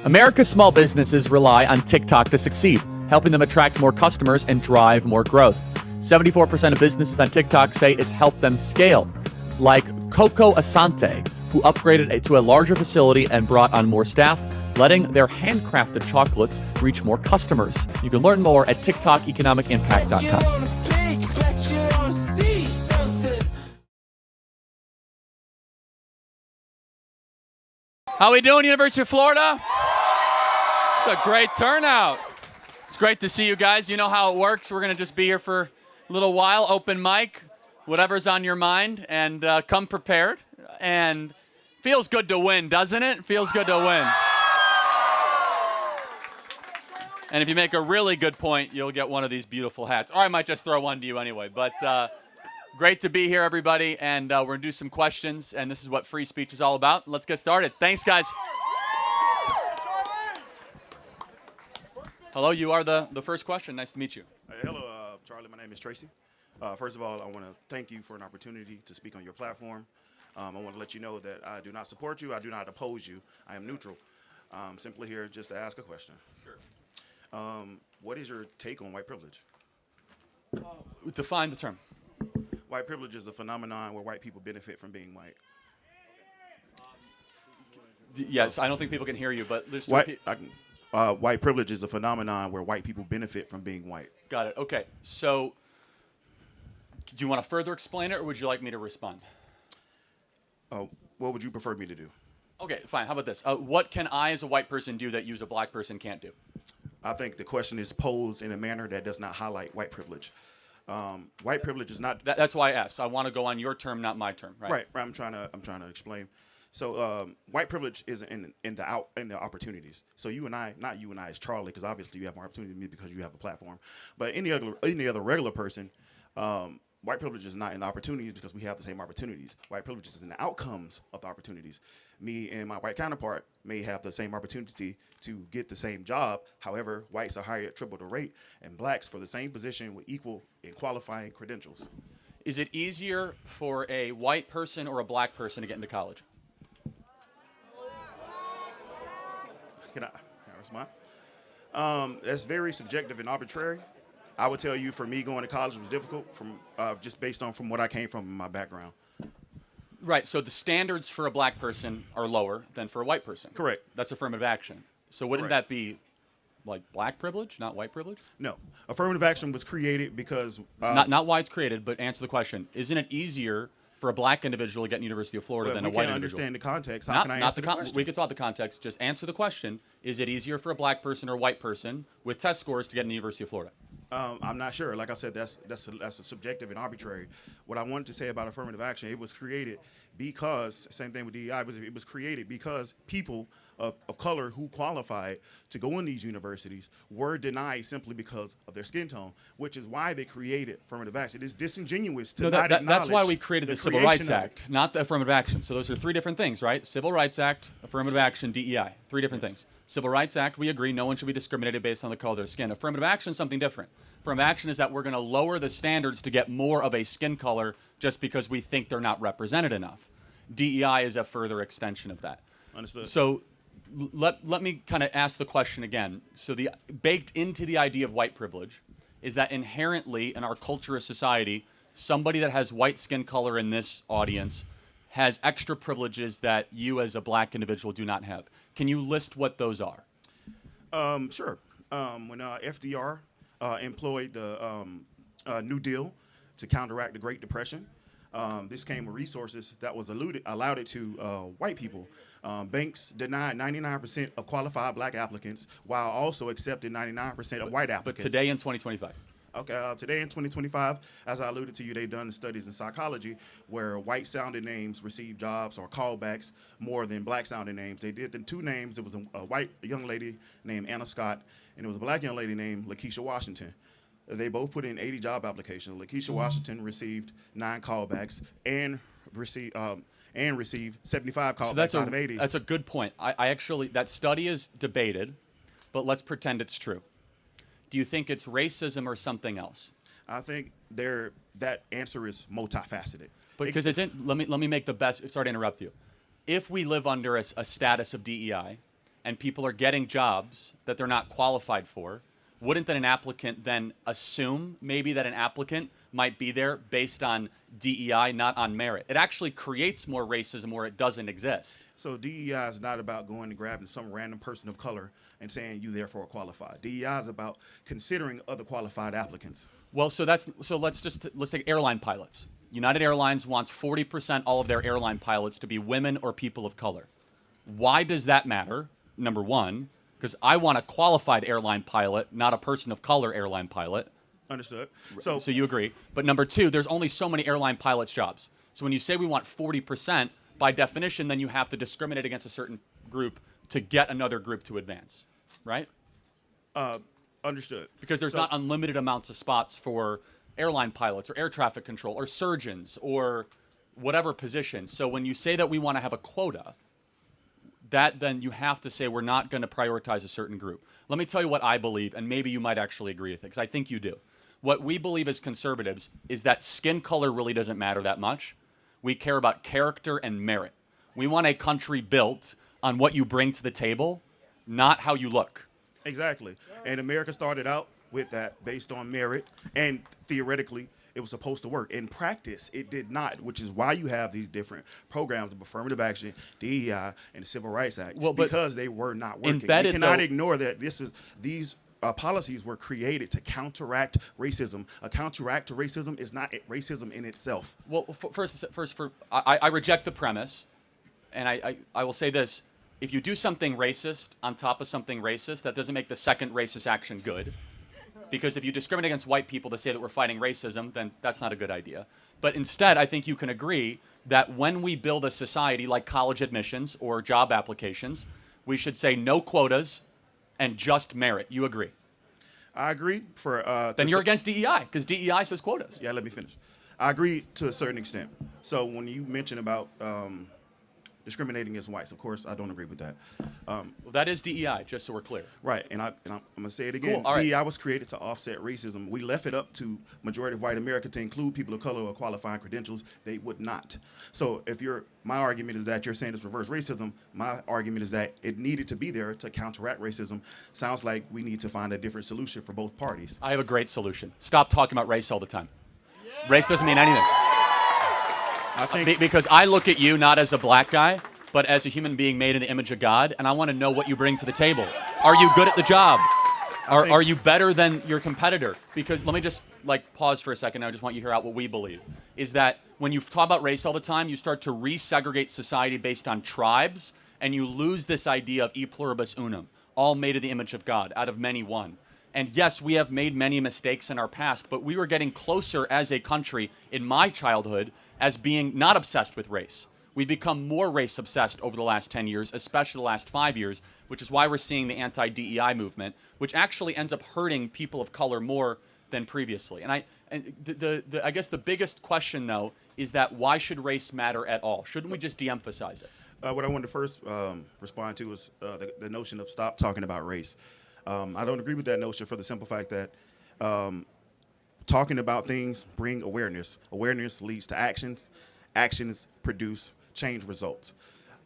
America's small businesses rely on TikTok to succeed, helping them attract more customers and drive more growth. 74% of businesses on TikTok say it's helped them scale, like Coco Asante, who upgraded to a larger facility and brought on more staff, letting their handcrafted chocolates reach more customers. You can learn more at TikTokeconomicimpact.com. How we doing, University of Florida? It's a great turnout. It's great to see you guys. You know how it works. We're going to just be here for a little while, open mic, whatever's on your mind, and come prepared. And feels good to win, doesn't it? Feels good to win. And if you make a really good point, you'll get one of these beautiful hats. Or I might just throw one to you anyway. But great to be here, everybody. And we're going to do some questions. And this is what free speech is all about. Let's get started. Thanks, guys. Hello, you are the first question. Nice to meet you. Hello, Charlie. My name is Tracy. First of all, I want to thank you for an opportunity to speak on your platform. I want to let you know that I do not support you. I do not oppose you. I am neutral. Simply here just to ask a question. Sure. What is your take on white privilege? Define the term. White privilege is a phenomenon where white people benefit from being white. Yes, I don't think people can hear you, but there's white privilege is a phenomenon where white people benefit from being white. Got it. Okay. So do you want to further explain it, or would you like me to respond? What would you prefer me to do? Okay, fine. How about this? What can I as a white person do that you as a black person can't do? I think the question is posed in a manner that does not highlight white privilege. White privilege is not. That's why I asked. I want to go on your term, not my term. Right. Right. I'm trying to explain. So white privilege is in the opportunities. So you and I, not you and I as Charlie, because obviously you have more opportunity than me because you have a platform. But any other regular person, white privilege is not in the opportunities because we have the same opportunities. White privilege is in the outcomes of the opportunities. Me and my white counterpart may have the same opportunity to get the same job. However, whites are hired at triple the rate, and blacks for the same position with equal and qualifying credentials. Is it easier for a white person or a black person to get into college? Can I respond? That's very subjective and arbitrary. I would tell you, for me, going to college was difficult from just based on from what I came from in my background. Right. So the standards for a black person are lower than for a white person. Correct. That's affirmative action. So wouldn't that be like black privilege, not white privilege? No. Affirmative action was created because not why it's created, but answer the question. Isn't it easier for a black individual to get in University of Florida than a white individual? We can't understand the context. How can I answer the question? We could talk the context. Just answer the question. Is it easier for a black person or a white person with test scores to get in the University of Florida? I'm not sure. Like I said, that's a subjective and arbitrary. What I wanted to say about affirmative action, it was created because, same thing with DEI, it was created because people of color who qualified to go in these universities were denied simply because of their skin tone, which is why they created affirmative action. It is disingenuous to not acknowledge. That's why we created the Civil Rights Act, not the affirmative action. So those are three different things, right? Civil Rights Act, affirmative action, DEI, three different things. Civil Rights Act, we agree, no one should be discriminated based on the color of their skin. Affirmative action is something different. Affirmative action is that we're going to lower the standards to get more of a skin color just because we think they're not represented enough. DEI is a further extension of that. Understood. So let me kind of ask the question again. So the baked into the idea of white privilege is that inherently in our culture as society, somebody that has white skin color in this audience has extra privileges that you as a black individual do not have. Can you list what those are? Sure. When FDR employed the New Deal to counteract the Great Depression, this came with resources that was allowed it to white people. Banks denied 99% of qualified black applicants while also accepting 99% of white applicants. But today in 2025? Okay, today in 2025, as I alluded to you, they've done studies in psychology where white-sounding names receive jobs or callbacks more than black-sounding names. They did the two names. It was a white young lady named Anna Scott, and it was a black young lady named Lakeisha Washington. They both put in 80 job applications. Lakeisha Washington received 9 callbacks and received 75 callbacks out of 80. That's a good point. I actually, that study is debated, but let's pretend it's true. Do you think it's racism or something else? I think that answer is multifaceted. Because let me make the best. Sorry to interrupt you. If we live under a status of DEI, and people are getting jobs that they're not qualified for, wouldn't then an applicant then assume maybe that an applicant might be there based on DEI, not on merit? It actually creates more racism where it doesn't exist. So DEI is not about going and grabbing some random person of color and saying you therefore are qualified. DEI is about considering other qualified applicants. Well, let's take airline pilots. United Airlines wants 40% all of their airline pilots to be women or people of color. Why does that matter? Number one, because I want a qualified airline pilot, not a person of color airline pilot. Understood. So you agree. But number two, there's only so many airline pilots jobs. So when you say we want 40%, by definition, then you have to discriminate against a certain group to get another group to advance, right? Understood. Because there's not unlimited amounts of spots for airline pilots or air traffic control or surgeons or whatever position. So when you say that we want to have a quota, that then you have to say we're not going to prioritize a certain group. Let me tell you what I believe, and maybe you might actually agree with it, because I think you do. What we believe as conservatives is that skin color really doesn't matter that much. We care about character and merit. We want a country built on what you bring to the table, not how you look. Exactly. And America started out with that based on merit, and theoretically, it was supposed to work. In practice, it did not, which is why you have these different programs of affirmative action, DEI, and the Civil Rights Act, because they were not working. You cannot ignore that these policies were created to counteract racism. A counteract to racism is not racism in itself. Well, I reject the premise, and I will say this. If you do something racist on top of something racist, that doesn't make the second racist action good. Because if you discriminate against white people to say that we're fighting racism, then that's not a good idea. But instead, I think you can agree that when we build a society like college admissions or job applications, we should say no quotas and just merit. You agree? I agree. Then you're against DEI, because DEI says quotas. Yeah, let me finish. I agree to a certain extent. So when you mention about discriminating against whites, of course, I don't agree with that. Well, that is DEI, just so we're clear. Right, and I'm going to say it again. Cool. DEI was created to offset racism. We left it up to majority of white America to include people of color or qualifying credentials. They would not. So my argument is that you're saying it's reverse racism. My argument is that it needed to be there to counteract racism. Sounds like we need to find a different solution for both parties. I have a great solution. Stop talking about race all the time. Yeah. Race doesn't mean anything. Because I look at you not as a black guy, but as a human being made in the image of God, and I want to know what you bring to the table. Are you good at the job? Are you better than your competitor? Because let me just pause for a second. I just want you to hear out what we believe. Is that when you talk about race all the time, you start to resegregate society based on tribes, and you lose this idea of e pluribus unum, all made in the image of God, out of many one. And yes, we have made many mistakes in our past, but we were getting closer as a country in my childhood as being not obsessed with race. We've become more race obsessed over the last 10 years, especially the last 5 years, which is why we're seeing the anti-DEI movement, which actually ends up hurting people of color more than previously. And I guess the biggest question, though, is that why should race matter at all? Shouldn't we just de-emphasize it? What I wanted to first respond to is the notion of stop talking about race. I don't agree with that notion for the simple fact that talking about things bring awareness. Awareness leads to actions. Actions produce change results.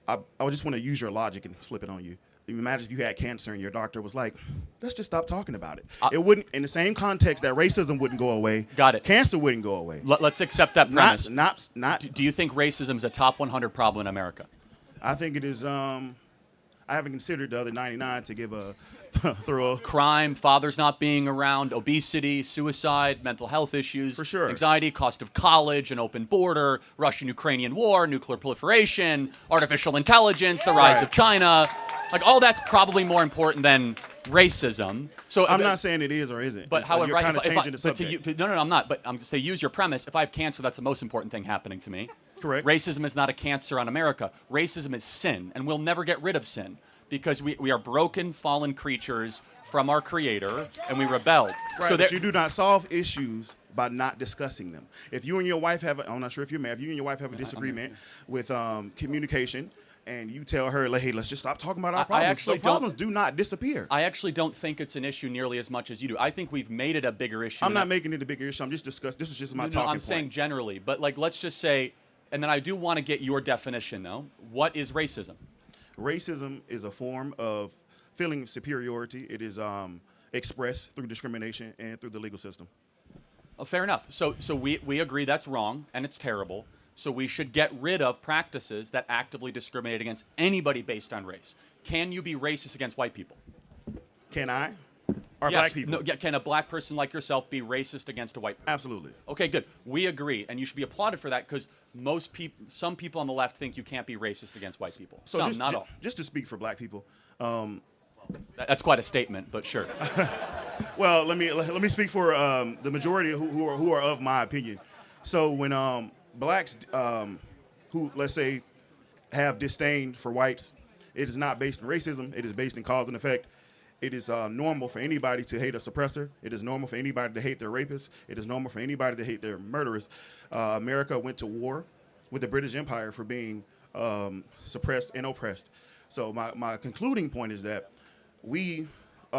I just want to use your logic and flip it on you. Imagine if you had cancer and your doctor was like, let's just stop talking about it. It wouldn't, in the same context that racism wouldn't go away. Got it. Cancer wouldn't go away. Let's accept that premise. Not. Do you think racism is a top 100 problem in America? I think it is. I haven't considered the other 99 to give a thorough. Crime, fathers not being around, obesity, suicide, mental health issues, for sure, anxiety, cost of college, an open border, Russian-Ukrainian war, nuclear proliferation, artificial intelligence, the rise of China. All that's probably more important than racism. So I'm not saying it is or isn't. But however, you're kind of changing the subject. No, I'm not. But I'm to say, use your premise. If I have cancer, that's the most important thing happening to me. Correct. Racism is not a cancer on America. Racism is sin, and we'll never get rid of sin because we are broken, fallen creatures from our Creator, and we rebelled. Right, so but you do not solve issues by not discussing them. If you and your wife I'm not sure if you're married, if you and your wife have a disagreement with communication, and you tell her, hey, let's just stop talking about our problems. Problems do not disappear. I actually don't think it's an issue nearly as much as you do. I think we've made it a bigger issue. I'm not making it a bigger issue. I'm just discussing. This is just my talking point. I'm saying generally. But let's just say, and then I do want to get your definition, though. What is racism? Racism is a form of feeling superiority. It is expressed through discrimination and through the legal system. Oh, fair enough. So we agree that's wrong and it's terrible. So we should get rid of practices that actively discriminate against anybody based on race. Can you be racist against white people? Can I? Or Yes. black people? No, can a black person like yourself be racist against a white person? Absolutely. Okay, good. We agree, and you should be applauded for that because some people on the left think you can't be racist against white people. So Some, not all. Just to speak for black people, That's quite a statement, but sure. well, let me speak for the majority who are of my opinion. So when blacks who, let's say, have disdain for whites, it is not based on racism. It is based in cause and effect. It is normal for anybody to hate a suppressor. It is normal for anybody to hate their rapists. It is normal for anybody to hate their murderers. America went to war with the British Empire for being suppressed and oppressed. So my concluding point is that a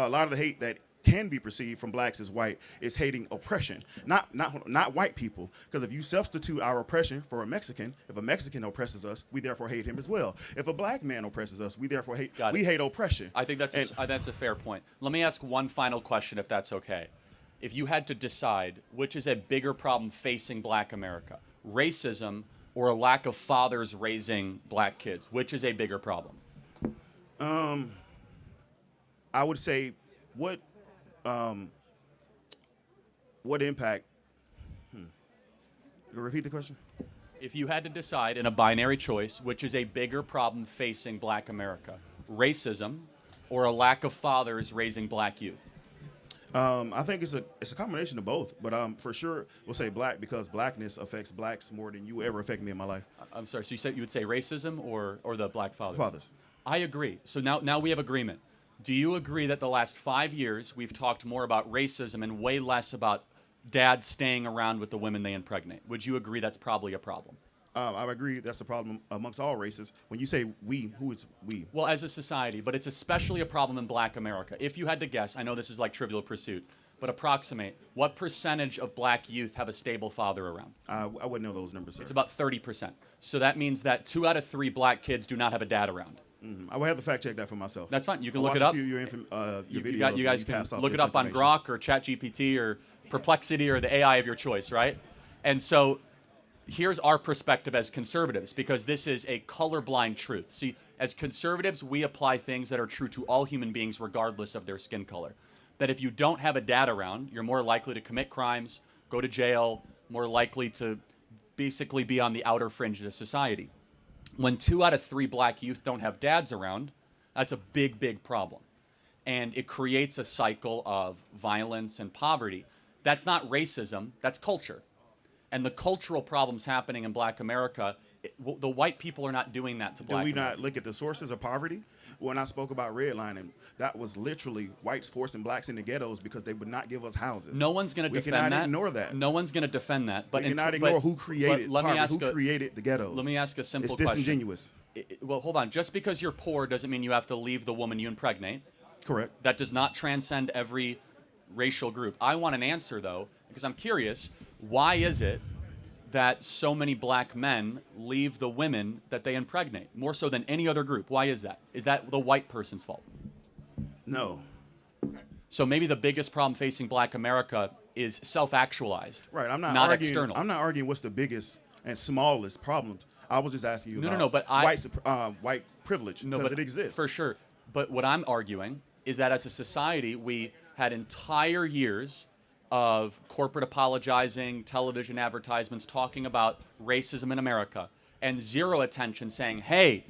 lot of the hate that can be perceived from blacks as white is hating oppression, not white people. Because if you substitute our oppression for a Mexican, if a Mexican oppresses us, we therefore hate him as well. If a black man oppresses us, we therefore hate oppression. I think that's a fair point. Let me ask one final question, if that's okay. If you had to decide which is a bigger problem facing black America, racism or a lack of fathers raising black kids, which is a bigger problem? I would say what impact? Repeat the question. If you had to decide in a binary choice, which is a bigger problem facing black America, racism or a lack of fathers raising black youth? I think it's a combination of both, but for sure we'll say black because blackness affects blacks more than you ever affect me in my life. I'm sorry, so you would say racism or the black fathers? Fathers. I agree. So now we have agreement. Do you agree that the last 5 years we've talked more about racism and way less about dads staying around with the women they impregnate? Would you agree that's probably a problem? I agree that's a problem amongst all races. When you say we, who is we? Well, as a society, but it's especially a problem in black America. If you had to guess, I know this is like Trivial Pursuit, but approximate, what percentage of black youth have a stable father around? I wouldn't know those numbers, sir. It's about 30%. So that means that 2 out of 3 black kids do not have a dad around. I will have to fact check that for myself. That's fine. You can I'll look it watch up. A few of your videos you guys can pass off look this it up on information. Grok or ChatGPT or Perplexity or the AI of your choice, right? And so here's our perspective as conservatives, because this is a colorblind truth. See, as conservatives, we apply things that are true to all human beings regardless of their skin color. That if you don't have a dad around, you're more likely to commit crimes, go to jail, more likely to basically be on the outer fringe of society. When 2 out of 3 black youth don't have dads around, that's a big, big problem. And it creates a cycle of violence and poverty. That's not racism, that's culture. And the cultural problems happening in black America, the white people are not doing that to black Do we America. not look at the sources of poverty? When I spoke about redlining, that was literally whites forcing blacks into ghettos because they would not give us houses. No one's going to defend that. We cannot ignore that. No one's going to defend that. But we cannot ignore who created poverty, who created the ghettos. Let me ask a simple question. It's disingenuous. Well, hold on. Just because you're poor doesn't mean you have to leave the woman you impregnate. Correct. That does not transcend every racial group. I want an answer, though, because I'm curious. Why is it that so many black men leave the women that they impregnate, more so than any other group? Why is that? Is that the white person's fault? No. So maybe the biggest problem facing black America is self-actualized, right? I'm not arguing, external. I'm not arguing what's the biggest and smallest problem. I was just asking you about white privilege, because it exists. For sure. But what I'm arguing is that as a society, we had entire years of corporate apologizing, television advertisements talking about racism in America, and zero attention saying, hey,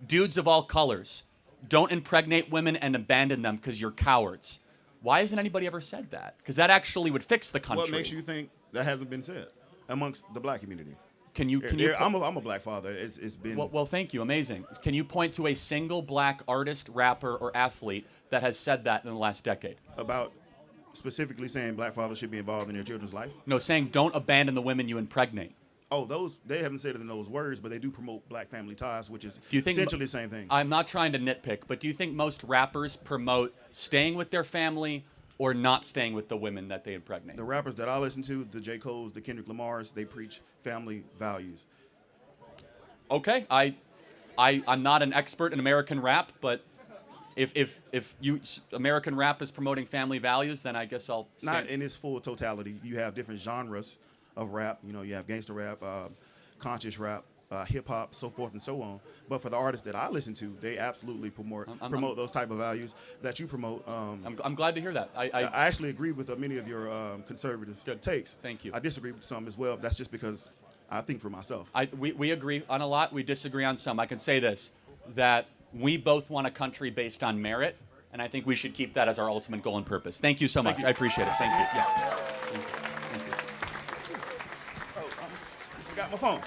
dudes of all colors, don't impregnate women and abandon them because you're cowards. Why hasn't anybody ever said that? Because that actually would fix the country. What makes you think that hasn't been said amongst the black community? I'm a black father. It's been... Well, thank you. Amazing. Can you point to a single black artist, rapper, or athlete that has said that in the last decade? About specifically saying black fathers should be involved in their children's life? No, saying don't abandon the women you impregnate. Oh, they haven't said it in those words, but they do promote black family ties, which is essentially the same thing. I'm not trying to nitpick, but do you think most rappers promote staying with their family or not staying with the women that they impregnate? The rappers that I listen to, the J. Cole's, the Kendrick Lamars, they preach family values. Okay, I I'm not an expert in American rap, but if American rap is promoting family values, then I guess I'll stand. Not in its full totality. You have different genres of rap. You know, you have gangster rap, conscious rap, hip hop, so forth and so on. But for the artists that I listen to, they absolutely promote those type of values that you promote. I'm glad to hear that. I actually agree with many of your conservative takes. Thank you. I disagree with some as well. That's just because I think for myself. We agree on a lot. We disagree on some. I can say this, that we both want a country based on merit, and I think we should keep that as our ultimate goal and purpose. Thank you so much. I appreciate it. Thank you. Yeah. Thank you. Oh, I just forgot my phone.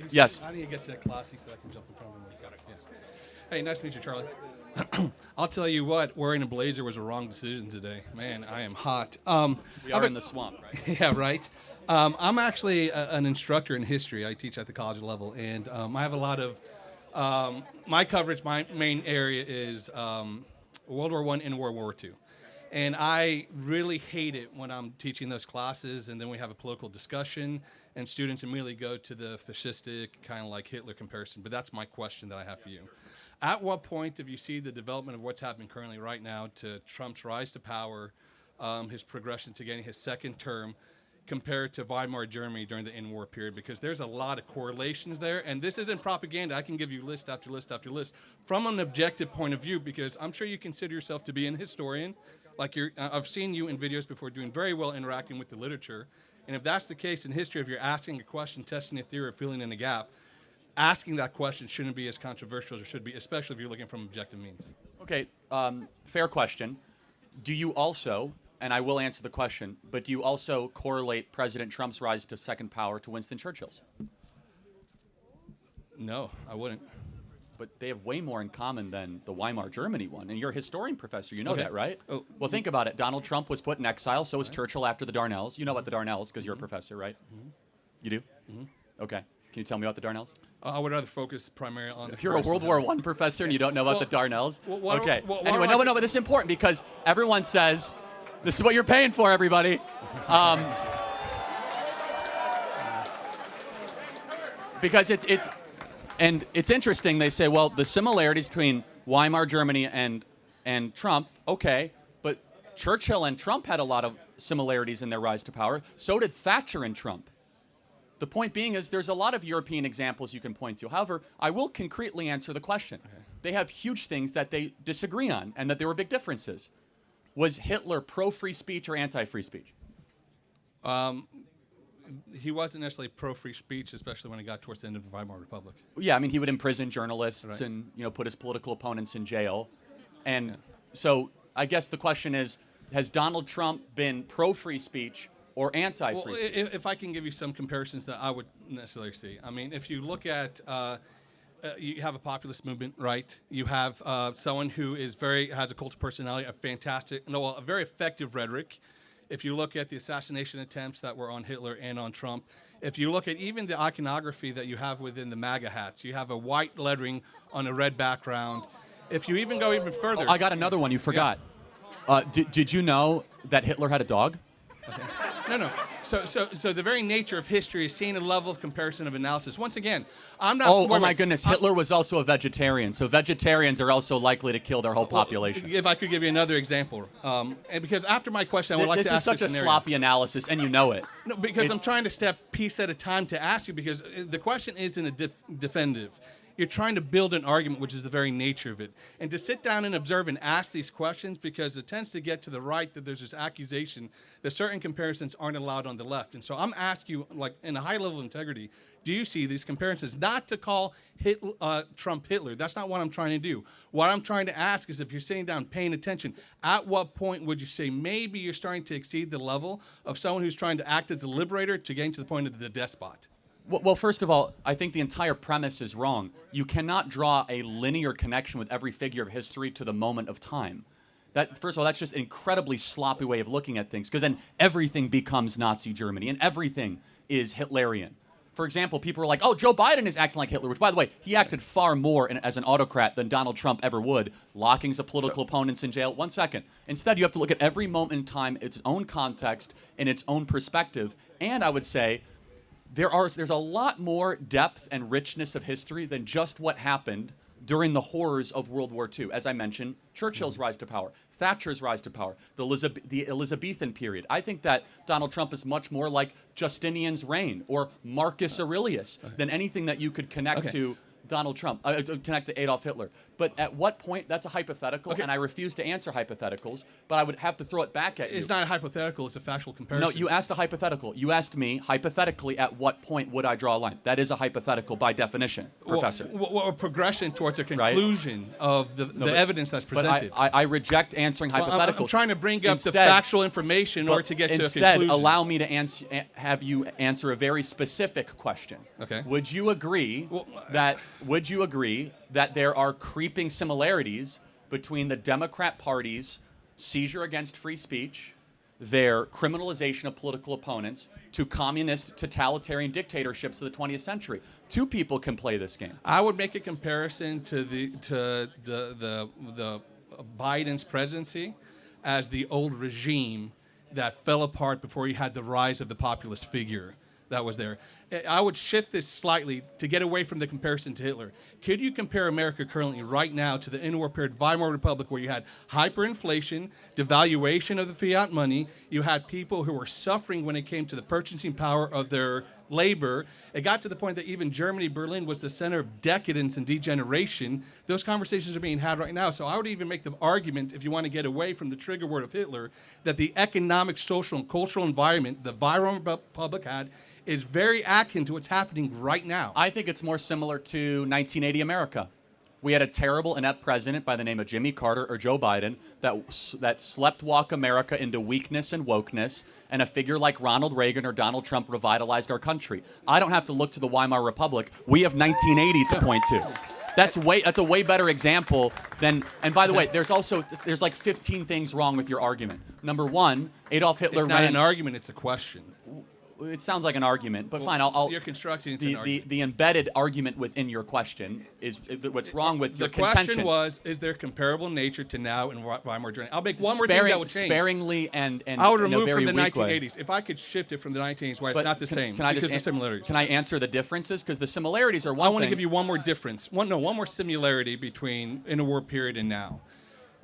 Yes. I need to get to that classy so I can jump in front of him. Yes. Hey, nice to meet you, Charlie. I'll tell you what, wearing a blazer was a wrong decision today. Man, I am hot. We are in the swamp, right? Yeah, right. I'm actually an instructor in history. I teach at the college level, and I have a lot of my coverage. My main area is World War I and World War II. And I really hate it when I'm teaching those classes and then we have a political discussion and students immediately go to the fascistic, kind of like Hitler comparison. But that's my question that I have for you. At what point do you see the development of what's happening currently right now to Trump's rise to power, his progression to getting his second term, compared to Weimar Germany during the in-war period? Because there's a lot of correlations there, and this isn't propaganda. I can give you list after list after list from an objective point of view, because I'm sure you consider yourself to be an historian. Like I've seen you in videos before doing very well interacting with the literature, and if that's the case in history, if you're asking a question, testing a theory, or filling in a gap, asking that question shouldn't be as controversial as it should be, especially if you're looking from objective means. Okay, fair question. Do you also, and I will answer the question, but do you also correlate President Trump's rise to second power to Winston Churchill's? No, I wouldn't. But they have way more in common than the Weimar Germany one. And you're a historian professor, you know Okay. that, right? Oh. Well, think about it. Donald Trump was put in exile, so was Churchill after the Darnells. You know about the Darnells because you're a professor, right? You do? Okay. Can you tell me about the Darnells? I would rather focus primarily on. If you're a World War I professor and you don't know about the Darnells? Okay. why Anyway, don't I- no, but this is important because everyone says, this is what you're paying for, everybody. Because it's interesting. They say, well, the similarities between Weimar Germany and Trump, okay, but Churchill and Trump had a lot of similarities in their rise to power. So did Thatcher and Trump. The point being is there's a lot of European examples you can point to. However, I will concretely answer the question. Okay. They have huge things that they disagree on and that there were big differences. Was Hitler pro-free speech or anti-free speech? He wasn't necessarily pro-free speech, especially when he got towards the end of the Weimar Republic. Yeah, I mean, he would imprison journalists Right. and put his political opponents in jail. And so I guess the question is, has Donald Trump been pro-free speech or anti-free speech? If I can give you some comparisons that I would necessarily see. I mean, if you look at, you have a populist movement, right? You have someone who has a cult of personality, a very effective rhetoric. If you look at the assassination attempts that were on Hitler and on Trump, if you look at even the iconography that you have within the MAGA hats, you have a white lettering on a red background. If you even go even further. I got another one you forgot. Yeah. Did you know that Hitler had a dog? Okay. No. So the very nature of history is seeing a level of comparison of analysis. Once again, I'm not. Oh my goodness! Hitler was also a vegetarian, so vegetarians are also likely to kill their whole population. If I could give you another example, and because after my question, I would like to ask you a This is such a scenario. sloppy analysis, and you know it. No, because I'm trying to step piece at a time to ask you, because the question isn't a definitive. You're trying to build an argument, which is the very nature of it. And to sit down and observe and ask these questions, because it tends to get to the right that there's this accusation that certain comparisons aren't allowed on the left. And so I'm asking you, like, in a high level of integrity, do you see these comparisons? Not to call Trump Hitler. That's not what I'm trying to do. What I'm trying to ask is, if you're sitting down paying attention, at what point would you say maybe you're starting to exceed the level of someone who's trying to act as a liberator to getting to the point of the despot? Well, first of all, I think the entire premise is wrong. You cannot draw a linear connection with every figure of history to the moment of time. First of all, that's just an incredibly sloppy way of looking at things, because then everything becomes Nazi Germany and everything is Hitlerian. For example, people are like, oh, Joe Biden is acting like Hitler, which, by the way, he acted far more as an autocrat than Donald Trump ever would, locking his political opponents in jail. 1 second. Instead, you have to look at every moment in time, its own context, and its own perspective. And I would say, there's a lot more depth and richness of history than just what happened during the horrors of World War II. As I mentioned, Churchill's rise to power, Thatcher's rise to power, the Elizabethan period. I think that Donald Trump is much more like Justinian's reign or Marcus Aurelius than anything that you could connect to Donald Trump, connect to Adolf Hitler. But at what point, that's a hypothetical, and I refuse to answer hypotheticals, but I would have to throw it back at you. It's not a hypothetical, it's a factual comparison. No, you asked a hypothetical. You asked me, hypothetically, at what point would I draw a line? That is a hypothetical by definition, Professor. Well, a progression towards a conclusion of the evidence that's presented. But I reject answering hypotheticals. I'm trying to bring up the factual information in order to get to a conclusion. Instead, allow me to have you answer a very specific question. Okay. Would you agree that there are creeping similarities between the Democrat Party's seizure against free speech, their criminalization of political opponents, to communist totalitarian dictatorships of the 20th century? Two people can play this game. I would make a comparison to the Biden's presidency as the old regime that fell apart before you had the rise of the populist figure that was there. I would shift this slightly to get away from the comparison to Hitler. Could you compare America currently right now to the interwar period Weimar Republic, where you had hyperinflation, devaluation of the fiat money, you had people who were suffering when it came to the purchasing power of their labor. It got to the point that even Germany, Berlin, was the center of decadence and degeneration. Those conversations are being had right now. So I would even make the argument, if you want to get away from the trigger word of Hitler, that the economic, social, and cultural environment the Weimar Republic had is very akin to what's happening right now. I think it's more similar to 1980 America. We had a terrible, inept president by the name of Jimmy Carter or Joe Biden that sleptwalk America into weakness and wokeness, and a figure like Ronald Reagan or Donald Trump revitalized our country. I don't have to look to the Weimar Republic. We have 1980 to point to. That's a way better example than. And by the way, there's like 15 things wrong with your argument. Number one, Adolf Hitler It's not an argument; it's a question. It sounds like an argument, but fine. You're constructing it into an argument. The embedded argument within your question is what's wrong with your contention. The question was: is there comparable nature to now in Weimar Germany? I'll make one more thing that would change. Sparingly and I would remove from the 1980s. If I could shift it from the 1980s, why it's not the same. Can I because just of similarities. Can I answer the differences? Because the similarities are one thing. I want to give you one more difference. One more similarity between interwar period and now.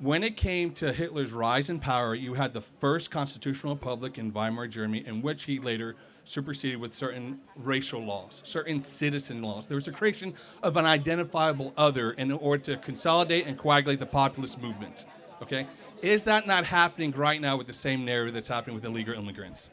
When it came to Hitler's rise in power, you had the first constitutional republic in Weimar Germany, in which he later superseded with certain racial laws, certain citizen laws. There was a creation of an identifiable other in order to consolidate and coagulate the populist movement. Okay? Is that not happening right now with the same narrative that's happening with illegal immigrants?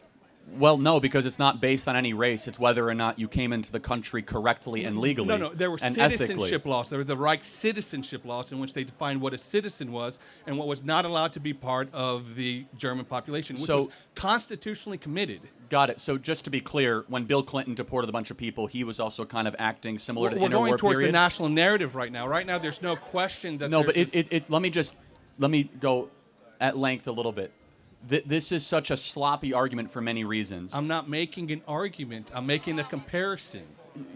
Well, no, because it's not based on any race. It's whether or not you came into the country correctly and legally. No, there were citizenship laws. There were the Reich citizenship laws in which they defined what a citizen was and what was not allowed to be part of the German population, which was constitutionally committed. Got it. So just to be clear, when Bill Clinton deported a bunch of people, he was also kind of acting similar to the interwar period? We're going towards the national narrative right now. Right now, there's no question that let me go at length a little bit. This is such a sloppy argument for many reasons. I'm not making an argument. I'm making a comparison.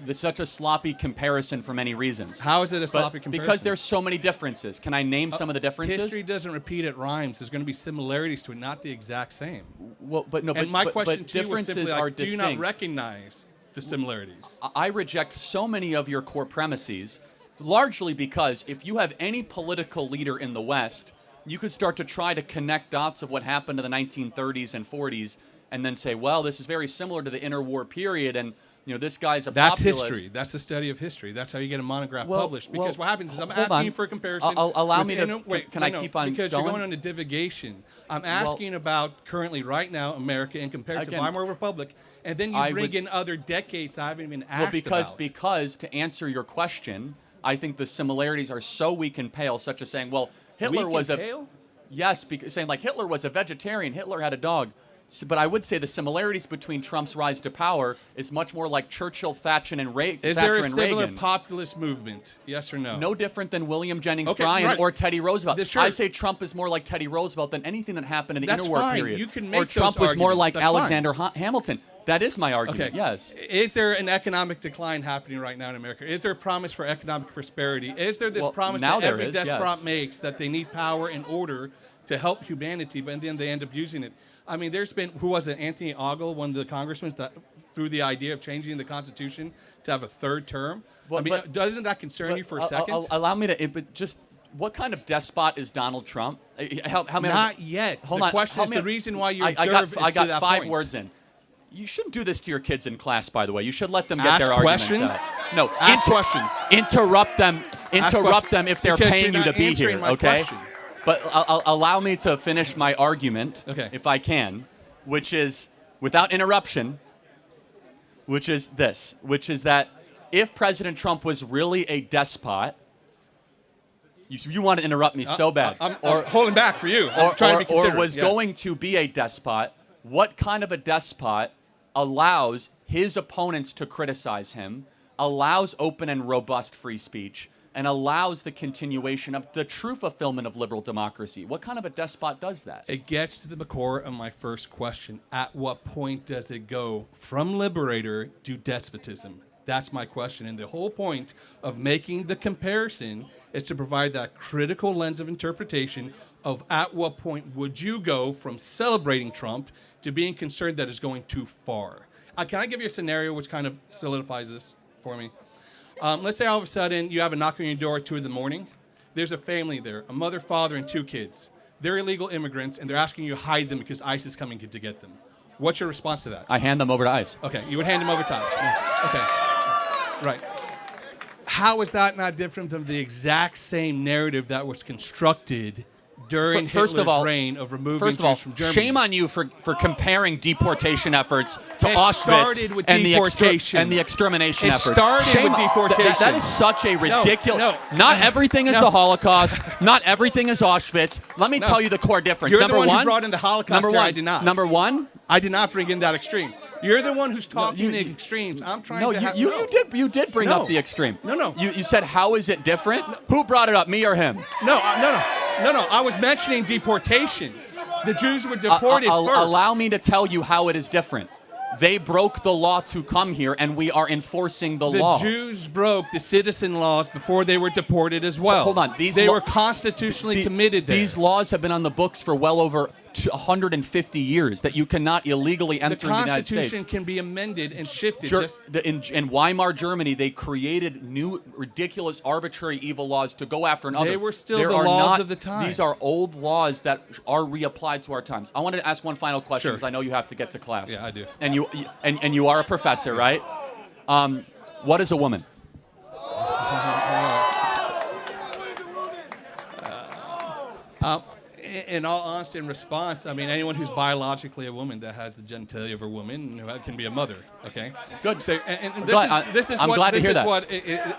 It's such a sloppy comparison for many reasons. How is it a sloppy comparison? Because there's so many differences. Can I name some of the differences? History doesn't repeat, it rhymes. There's going to be similarities to it, not the exact same. Well, but no, and my question to you was differences simply are like, do you distinct. not recognize the similarities? I reject so many of your core premises, largely because if you have any political leader in the West, you could start to try to connect dots of what happened in the 1930s and 40s and then say, well, this is very similar to the interwar period, and this guy's a That's populist. History. That's the study of history. That's how you get a monograph published. Because what happens is I'm hold asking on. you for a comparison. Allow me to. Wait, can I keep on because going? you're going on a divagation. I'm asking about currently, right now, America and compared to Weimar Republic, and then you bring in other decades that I haven't even asked about. Because to answer your question, I think the similarities are so weak and pale, such as saying, well, Hitler was pale? Yes, because saying like Hitler was a vegetarian, Hitler had a dog. But I would say the similarities between Trump's rise to power is much more like Churchill, Thatcher, and Reagan. Is there a similar populist movement? Yes or no? No different than William Jennings Bryan or Teddy Roosevelt. Sure. I say Trump is more like Teddy Roosevelt than anything that happened in the interwar fine. period. You can make or Trump those was more arguments. like That's Alexander Hamilton. That is my argument, okay. Yes. Is there an economic decline happening right now in America? Is there a promise for economic prosperity? Is there this promise that every despot makes that they need power in order to help humanity, but then they end up using it? I mean, there's been, who was it, Anthony Ogle, one of the congressmen that through the idea of changing the Constitution to have a third term? Well, I mean, but- doesn't that concern you for a second? Allow me to, but just what kind of despot is Donald Trump? How many? Not yet. Hold the on. question Help is me the out. reason why you I observe got is to that 5 point. words in. You shouldn't do this to your kids in class, by the way. You should let them get Ask their arguments questions? out. No, Ask questions. Interrupt them. Interrupt them if they're Because paying you're you to not be answering here. my Okay. question. But allow me to finish my argument, Okay. if I can, which is without interruption. Which is this, which is that if President Trump was really a despot, you want to interrupt me so bad, I'm holding back for you. I'm or, trying or, to be considerate. or was Yeah. going to be a despot, what kind of a despot allows his opponents to criticize him, allows open and robust free speech, and allows the continuation of the true fulfillment of liberal democracy? What kind of a despot does that? It gets to the core of my first question. At what point does it go from liberator to despotism? That's my question. And the whole point of making the comparison is to provide that critical lens of interpretation of at what point would you go from celebrating Trump to being concerned that it's going too far. Can I give you a scenario which kind of solidifies this for me? Let's say all of a sudden you have a knock on your door at 2 in the morning. There's a family there, a mother, father, and 2 kids. They're illegal immigrants, and they're asking you to hide them because ICE is coming to get them. What's your response to that? I hand them over to ICE. Okay, you would hand them over to ICE. Okay, right. How is that not different from the exact same narrative that was constructed during First Hitler's of all, reign of removing First of all, Jews from Germany? shame on you for comparing deportation efforts to It Auschwitz started with and deportation. the extermination It efforts. started Shame with on- deportation. That is such a ridiculous. no. Not everything is No. the Holocaust. Not everything is Auschwitz. Let me No. tell you the core difference. You're Number the one who one, brought in the Holocaust Number here, one, I did not. Number one. I did not bring in that extreme. You're the one who's talking you- the extremes. I'm trying No, to have... you did bring No. up the extreme. No. You said how is it different? Who brought it up? Me or him? No. I was mentioning deportations. The Jews were deported first. Allow me to tell you how it is different. They broke the law to come here, and we are enforcing the law. The Jews broke the citizen laws before they were deported as well. Hold on. They were constitutionally committed there. These laws have been on the books for well over 150 years that you cannot illegally enter the the United Constitution States. can be amended and shifted. In Weimar Germany, they created new, ridiculous, arbitrary, evil laws to go after another. They were still There the are laws not- of the time. These are old laws that are reapplied to our times. I wanted to ask one final question Sure. because I know you have to get to class. Yeah, I do. And you are a professor, right? What is a woman? In all honesty and response, I mean, anyone who's biologically a woman that has the genitalia of a woman can be a mother. Okay. Good. So, and this glad- is this is I'm what glad to this hear is that. what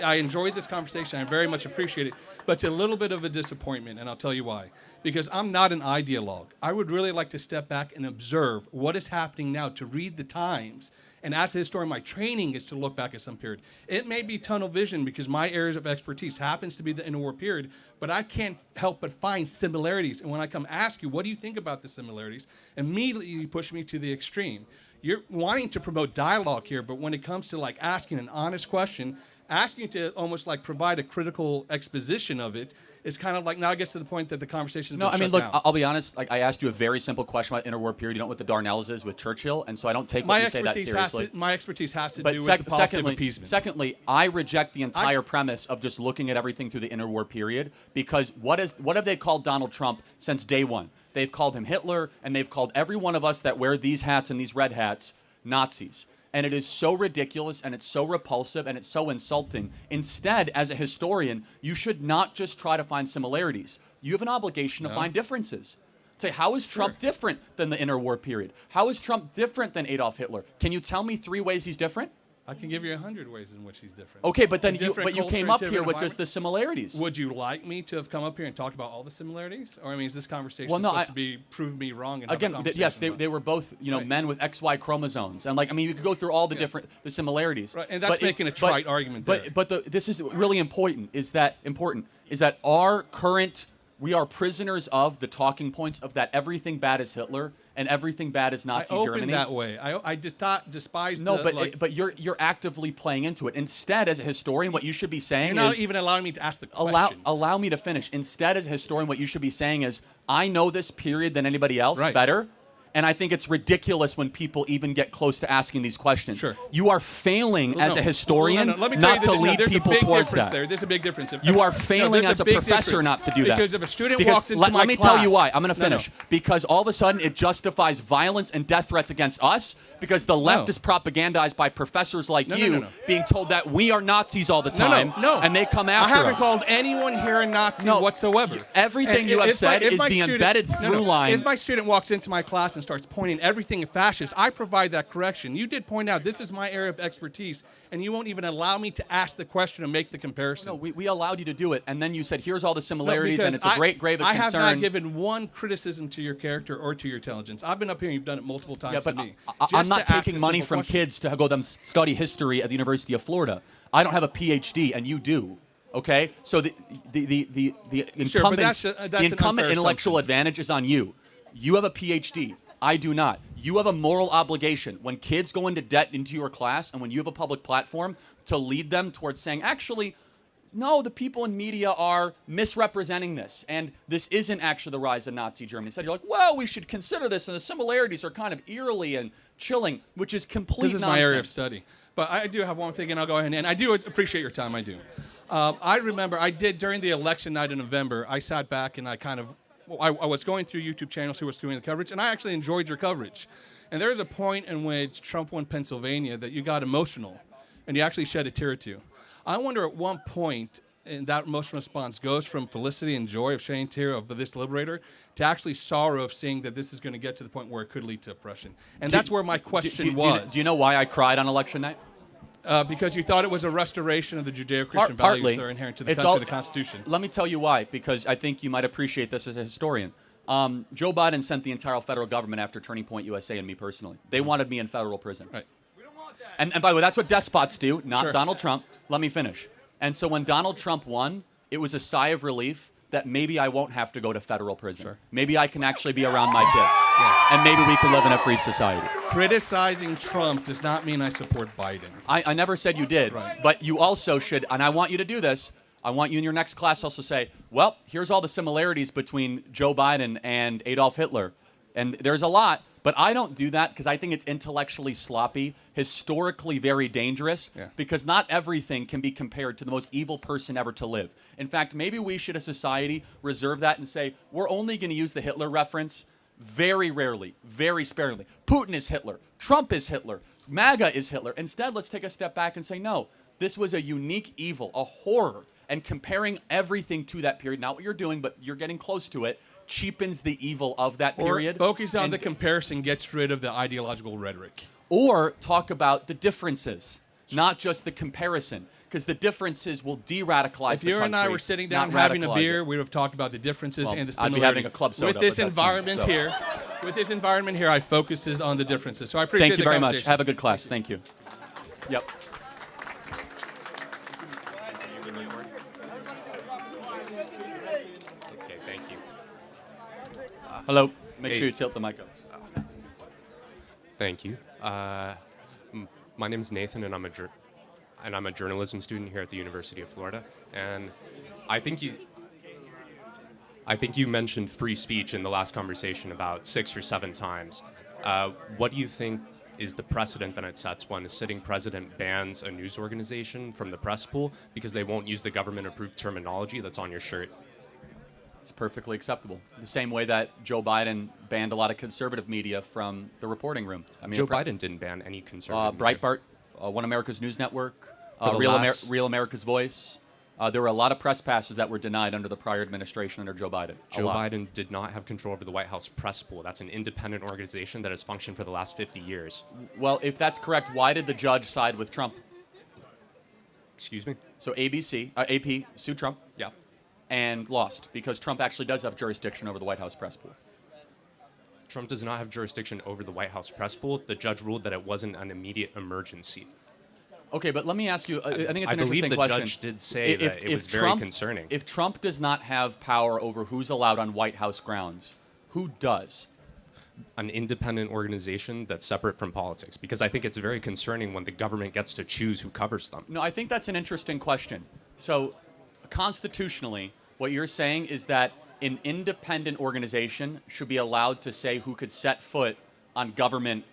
I enjoyed this conversation. I very much appreciate it, but it's a little bit of a disappointment, and I'll tell you why. Because I'm not an ideologue. I would really like to step back and observe what is happening now, to read the times. And as a historian, my training is to look back at some period. It may be tunnel vision because my areas of expertise happens to be the interwar period, but I can't help but find similarities. And when I come ask you, what do you think about the similarities? Immediately you push me to the extreme. You're wanting to promote dialogue here, but when it comes to like asking an honest question, asking you to almost like provide a critical exposition of it, it's kind of like now it gets to the point that the conversation is No, I mean, look, down. I'll be honest. Like, I asked you a very simple question about interwar period. You know what the Darnells is with Churchill, and so I don't take what you say that seriously. My expertise has to But do with the policy secondly, of appeasement. secondly, I reject the entire premise of just looking at everything through the interwar period, because what have they called Donald Trump since day one? They've called him Hitler, and they've called every one of us that wear these hats and these red hats Nazis. And it is so ridiculous, and it's so repulsive, and it's so insulting. Instead, as a historian, you should not just try to find similarities. You have an obligation to find differences. Say, how is Trump different than the interwar period? How is Trump different than Adolf Hitler? Can you tell me 3 ways he's different? I can give you 100 ways in which he's different. Okay, but then you Different came culture, up here different with just environment. the similarities. Would you like me to have come up here and talked about all the similarities? Or I mean, is this conversation Well, no, supposed to be prove me wrong? And have a Again, conversation yes, about it? they were both Right. men with XY chromosomes, and like I mean, you could go through all the the similarities. Right, and that's making a trite argument there. But this is really important. Is that our current we are prisoners of the talking points of that everything bad is Hitler and everything bad is Nazi I opened Germany. that way. I just despise. No, the, but you're actively playing into it. Instead, as a historian, what you should be saying you're not is even allowing me to ask the question. allow me to finish. Instead, as a historian, what you should be saying is, I know this period than anybody else Right. better, And I think it's ridiculous when people even get close to asking these questions. Sure. You are failing as a historian Let me tell not you to lead there's people a big towards difference that. there. There's a big difference. You are failing as a professor not to do that. Because if a student Because walks into let my me class, tell you why. I'm going to finish. Because all of a sudden it justifies violence and death threats against us because the left is propagandized by professors like you being told that we are Nazis all the time and they come after us. I haven't called anyone here a Nazi whatsoever. Everything you have said is the embedded through line. If my student walks into my class and starts pointing everything fascist, I provide that correction. You did point out this is my area of expertise, and you won't even allow me to ask the question and make the comparison. No, we allowed you to do it, and then you said, here's all the similarities, and it's a great grave of concern. I have not given one criticism to your character or to your intelligence. I've been up here and you've done it multiple times to me. I'm not taking money from kids to go them study history at the University of Florida. I don't have a PhD, and you do. Okay? So the incumbent intellectual advantage is on you. You have a PhD. I do not. You have a moral obligation when kids go into debt into your class and when you have a public platform to lead them towards saying, actually, no, the people in media are misrepresenting this, and this isn't actually the rise of Nazi Germany. Instead, you're like, well, we should consider this, and the similarities are kind of eerily and chilling, which is complete nonsense. This is my area of study. But I do have one thing, and I'll go ahead, and I do appreciate your time, I do. I remember during the election night in November, I sat back and I was going through YouTube channels who was doing the coverage, and I actually enjoyed your coverage. And there was a point in which Trump won Pennsylvania that you got emotional, and you actually shed a tear or two. I wonder at one point, in that emotional response goes from felicity and joy of shedding a tear of this liberator to actually sorrow of seeing that this is going to get to the point where it could lead to oppression. And that's where my question was. Do you know why I cried on election night? Because you thought it was a restoration of the Judeo-Christian values that are inherent to the country, the Constitution. Let me tell you why, because I think you might appreciate this as a historian. Joe Biden sent the entire federal government after Turning Point USA and me personally. They wanted me in federal prison. Right. We don't want that. And by the way, that's what despots do, not Donald Trump. Let me finish. And so when Donald Trump won, it was a sigh of relief that maybe I won't have to go to federal prison. Sure. Maybe I can actually be around my kids. And maybe we can live in a free society. Criticizing Trump does not mean I support Biden. I never said you did, but you also should, and I want you to do this, I want you in your next class also say, well, here's all the similarities between Joe Biden and Adolf Hitler. And there's a lot, but I don't do that because I think it's intellectually sloppy, historically very dangerous, because not everything can be compared to the most evil person ever to live. In fact, maybe we should, as a society, reserve that and say, we're only going to use the Hitler reference very rarely, very sparingly. Putin is Hitler. Trump is Hitler. MAGA is Hitler. Instead, let's take a step back and say, no, this was a unique evil, a horror, and comparing everything to that period, not what you're doing, but you're getting close to it, cheapens the evil of that period. Or focus on the comparison, gets rid of the ideological rhetoric. Or talk about the differences, not just the comparison, because the differences will de-radicalize the country. If you and I were sitting down having a beer, we would have talked about the differences and the similarities. I'd be having a club soda. With this environment here, I focus on the differences. So I appreciate the conversation. Thank you very much. Have a good class. Thank you. Yep. Okay, thank you. Hello. Make sure you tilt the mic up. Thank you. My name is Nathan, and I'm a journalism student here at the University of Florida. And I think you mentioned free speech in the last conversation about 6 or 7 times. What do you think is the precedent that it sets when a sitting president bans a news organization from the press pool because they won't use the government-approved terminology that's on your shirt? It's perfectly acceptable. The same way that Joe Biden banned a lot of conservative media from the reporting room. I mean, Joe Biden didn't ban any conservative Breitbart, One America's News Network, Real America's Voice. There were a lot of press passes that were denied under the prior administration under Joe Biden. Joe Biden did not have control over the White House press pool. That's an independent organization that has functioned for the last 50 years. Well, if that's correct, why did the judge side with Trump? Excuse me? So AP sued Trump. Yeah. And lost because Trump actually does have jurisdiction over the White House press pool. Trump does not have jurisdiction over the White House press pool. The judge ruled that it wasn't an immediate emergency. Okay, but let me ask you, I think it's an interesting question. I believe the judge did say that it was very concerning. If Trump does not have power over who's allowed on White House grounds, who does? An independent organization that's separate from politics, because I think it's very concerning when the government gets to choose who covers them. No, I think that's an interesting question. So, constitutionally, what you're saying is that an independent organization should be allowed to say who could set foot on government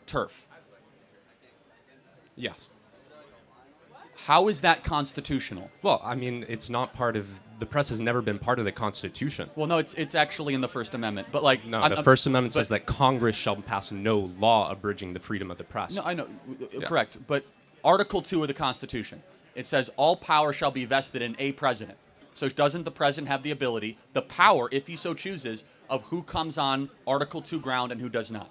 turf. Yes. How is that constitutional? Well, I mean, it's not part of the press has never been part of the Constitution. Well, no, it's actually in the First Amendment. But like, No, the First Amendment says that Congress shall pass no law abridging the freedom of the press. No, I know, correct. But Article 2 of the Constitution, it says all power shall be vested in a president. So doesn't the president have the ability, the power, if he so chooses, of who comes on Article 2 ground and who does not?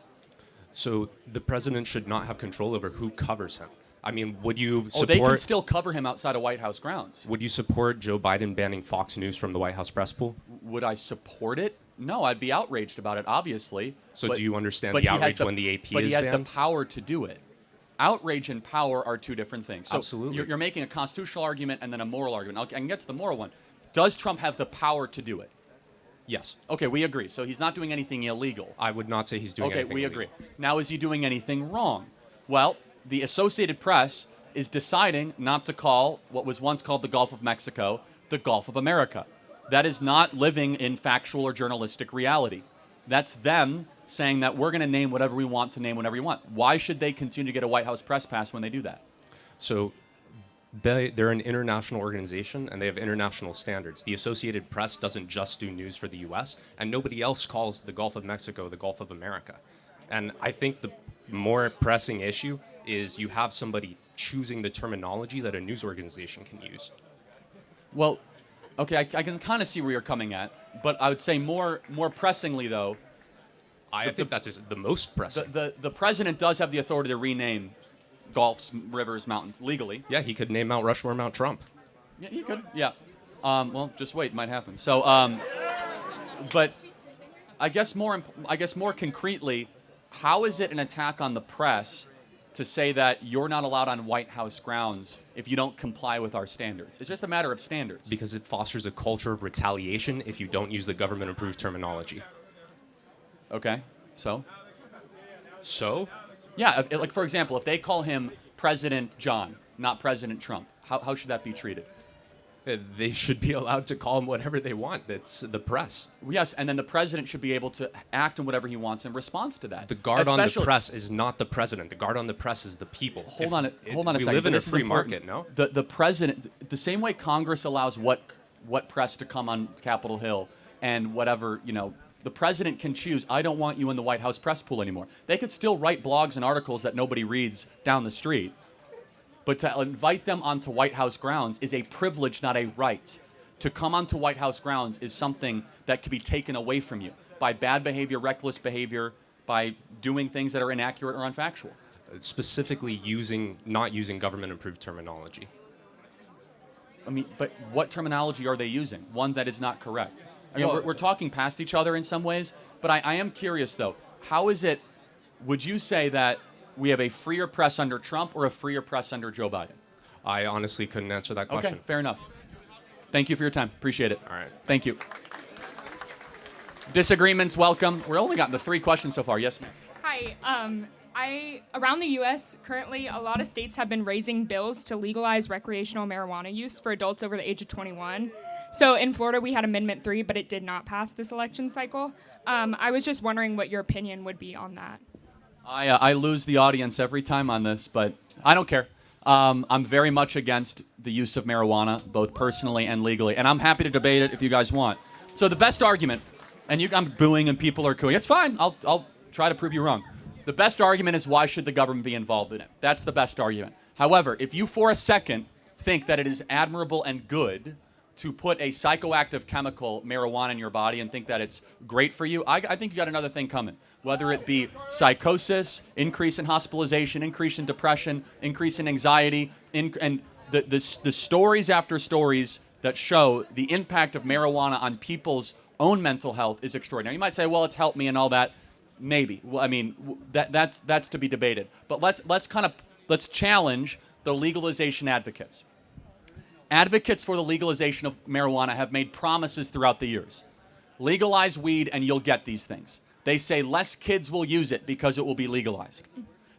So the president should not have control over who covers him. I mean, would you Oh, they can support? still cover him outside of White House grounds. Would you support Joe Biden banning Fox News from the White House press pool? Would I support it? No, I'd be outraged about it, obviously. So But- do you understand but the he has outrage when the AP But is he has banned? the power to do it. Outrage and power are two different things. So Absolutely. You're making a constitutional argument and then a moral argument. I can get to the moral one. Does Trump have the power to do it? Yes. Okay, we agree. So he's not doing anything illegal. I would not say he's doing Okay, anything we illegal. agree. Now, is he doing anything wrong? Well, the Associated Press is deciding not to call what was once called the Gulf of Mexico the Gulf of America. That is not living in factual or journalistic reality. That's them saying that we're going to name whatever we want to name whatever we want. Why should they continue to get a White House press pass when they do that? So they're an international organization and they have international standards. The Associated Press doesn't just do news for the US, and nobody else calls the Gulf of Mexico the Gulf of America. And I think the more pressing issue is you have somebody choosing the terminology that a news organization can use. Well, okay, I can kind of see where you're coming at, but I would say more pressingly, though, I think that's the most pressing. the president does have the authority to rename gulfs, rivers, mountains legally. Yeah, he could name Mount Rushmore Mount Trump. Yeah, he could. Yeah. Well, just wait, it might happen. So, but I guess more concretely, how is it an attack on the press to say that you're not allowed on White House grounds if you don't comply with our standards? It's just a matter of standards. Because it fosters a culture of retaliation if you don't use the government-approved terminology. Okay. So? So? Yeah. Like, for example, if they call him President John, not President Trump, how should that be treated? They should be allowed to call him whatever they want. It's the press. Yes, and then the president should be able to act on whatever he wants in response to that. The guard on the press is not the president. The guard on the press is the people. Hold on a second. We live in a This is free important. market, no? The president, the same way Congress allows what press to come on Capitol Hill and whatever, the president can choose, I don't want you in the White House press pool anymore. They could still write blogs and articles that nobody reads down the street. But to invite them onto White House grounds is a privilege, not a right. To come onto White House grounds is something that can be taken away from you by bad behavior, reckless behavior, by doing things that are inaccurate or unfactual. Specifically not using government-approved terminology. I mean, but what terminology are they using? One that is not correct. I mean, we're talking past each other in some ways, but I am curious, though. How is it, would you say that we have a freer press under Trump or a freer press under Joe Biden? I honestly couldn't answer that question. Okay, fair enough. Thank you for your time. Appreciate it. All right. Thank you. Disagreements, welcome. We're only gotten the 3 questions so far. Yes, ma'am. Hi. Around the U.S., currently, a lot of states have been raising bills to legalize recreational marijuana use for adults over the age of 21. So in Florida, we had Amendment 3, but it did not pass this election cycle. I was just wondering what your opinion would be on that. I lose the audience every time on this, but I don't care. I'm very much against the use of marijuana, both personally and legally, and I'm happy to debate it if you guys want. So the best argument, and I'm booing and people are cooing. It's fine. I'll try to prove you wrong. The best argument is why should the government be involved in it? That's the best argument. However, if you for a second think that it is admirable and good to put a psychoactive chemical, marijuana, in your body and think that it's great for you, I think you got another thing coming. Whether it be psychosis, increase in hospitalization, increase in depression, increase in anxiety, and the stories after stories that show the impact of marijuana on people's own mental health is extraordinary. You might say, well, it's helped me and all that. Maybe. Well, I mean, that's to be debated. But let's challenge the legalization advocates. Advocates for the legalization of marijuana have made promises throughout the years. Legalize weed and you'll get these things. They say less kids will use it because it will be legalized.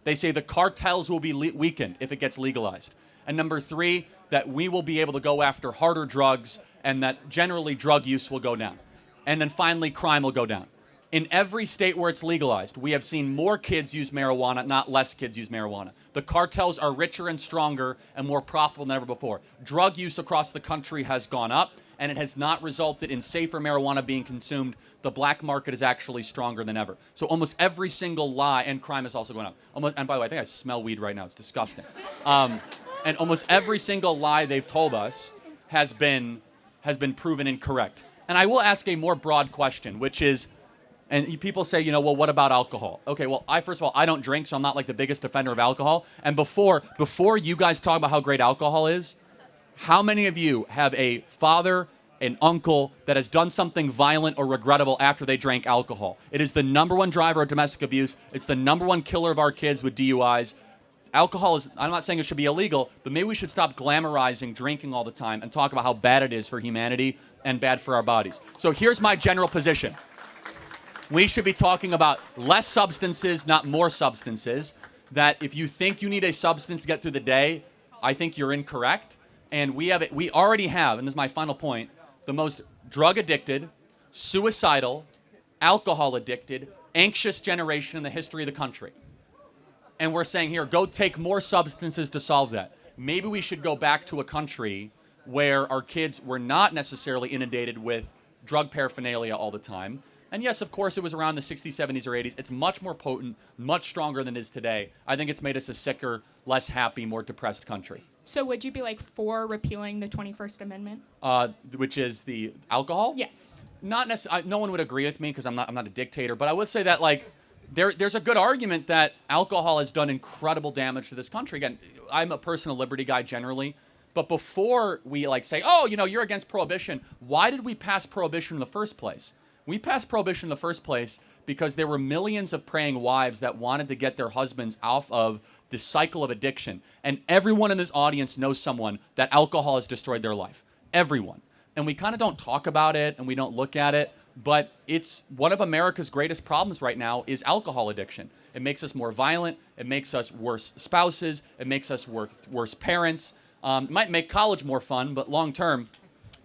They say the cartels will be weakened if it gets legalized. And number 3, that we will be able to go after harder drugs and that generally drug use will go down. And then finally, crime will go down. In every state where it's legalized, we have seen more kids use marijuana, not less kids use marijuana. The cartels are richer and stronger and more profitable than ever before. Drug use across the country has gone up, and it has not resulted in safer marijuana being consumed. The black market is actually stronger than ever. So almost every single lie, and crime is also going up. And by the way, I think I smell weed right now. It's disgusting. And almost every single lie they've told us has been proven incorrect. And I will ask a more broad question, which is, and people say, well, what about alcohol? Okay, well, first of all, I don't drink, so I'm not like the biggest defender of alcohol. And before you guys talk about how great alcohol is, how many of you have a father, an uncle that has done something violent or regrettable after they drank alcohol? It is the #1 driver of domestic abuse. It's the #1 killer of our kids with DUIs. Alcohol is, I'm not saying it should be illegal, but maybe we should stop glamorizing drinking all the time and talk about how bad it is for humanity and bad for our bodies. So here's my general position. We should be talking about less substances, not more substances. That if you think you need a substance to get through the day, I think you're incorrect. And we already have, and this is my final point, the most drug addicted, suicidal, alcohol addicted, anxious generation in the history of the country. And we're saying here, go take more substances to solve that. Maybe we should go back to a country where our kids were not necessarily inundated with drug paraphernalia all the time. And yes, of course, it was around the 60s, 70s, or 80s. It's much more potent, much stronger than it is today. I think it's made us a sicker, less happy, more depressed country. So would you be for repealing the 21st Amendment? Which is the alcohol? Yes. Not necessarily. No one would agree with me because I'm not a dictator. But I would say that there's a good argument that alcohol has done incredible damage to this country. Again, I'm a personal liberty guy generally. But before we say, oh, you're against prohibition, why did we pass prohibition in the first place? We passed prohibition in the first place because there were millions of praying wives that wanted to get their husbands off of the cycle of addiction. And everyone in this audience knows someone that alcohol has destroyed their life. Everyone. And we kind of don't talk about it and we don't look at it, but it's one of America's greatest problems right now is alcohol addiction. It makes us more violent. It makes us worse spouses. It makes us worse parents. It might make college more fun, but long term,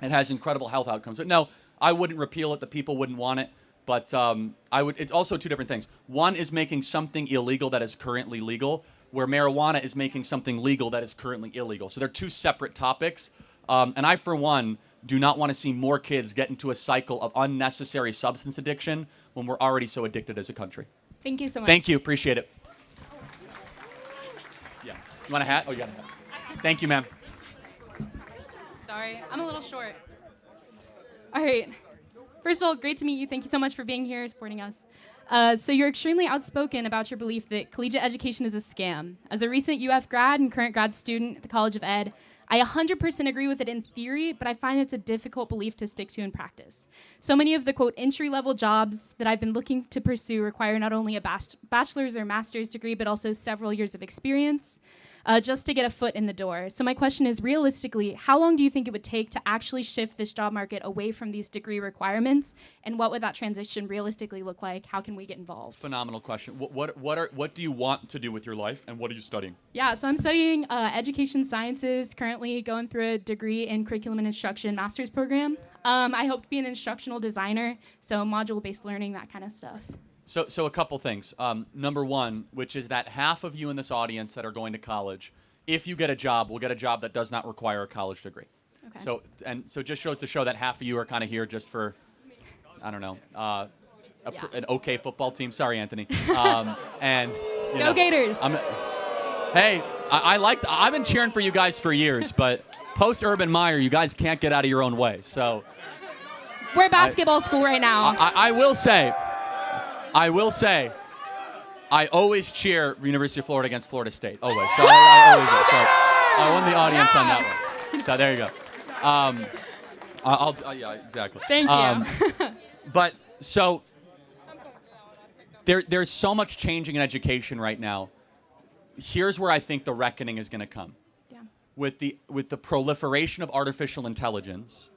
it has incredible health outcomes. But no, I wouldn't repeal it. The people wouldn't want it. But I would. It's also two different things. One is making something illegal that is currently legal, where marijuana is making something legal that is currently illegal. So they're two separate topics. And I, for one, do not want to see more kids get into a cycle of unnecessary substance addiction when we're already so addicted as a country. Thank you so much. Thank you. Appreciate it. Yeah. You want a hat? Oh, you got a hat. Thank you, ma'am. Sorry, I'm a little short. All right. First of all, great to meet you. Thank you so much for being here, supporting us. So you're extremely outspoken about your belief that collegiate education is a scam. As a recent UF grad and current grad student at the College of Ed, I 100% agree with it in theory, but I find it's a difficult belief to stick to in practice. So many of the, quote, entry-level jobs that I've been looking to pursue require not only a bachelor's or master's degree, but also several years of experience. Just to get a foot in the door. So my question is, realistically, how long do you think it would take to actually shift this job market away from these degree requirements? And what would that transition realistically look like? How can we get involved? Phenomenal question. What do you want to do with your life, and what are you studying? Yeah, so I'm studying education sciences, currently going through a degree in curriculum and instruction master's program. I hope to be an instructional designer, so module-based learning, that kind of stuff. So a couple things. Number one, which is that half of you in this audience that are going to college, if you get a job, will get a job that does not require a college degree. Okay. So it just shows to show that half of you are kind of here just for, I don't know, an okay football team. Sorry, Anthony. And Go Gators! Hey, I've been cheering for you guys for years, but post Urban Meyer, you guys can't get out of your own way. So we're a basketball school right now. I will say, I always cheer University of Florida against Florida State. Always. So I always do. So I won the audience on that one. So there you go. Yeah, exactly. Thank you. But so there's so much changing in education right now. Here's where I think the reckoning is going to come. Yeah. With the proliferation of artificial intelligence,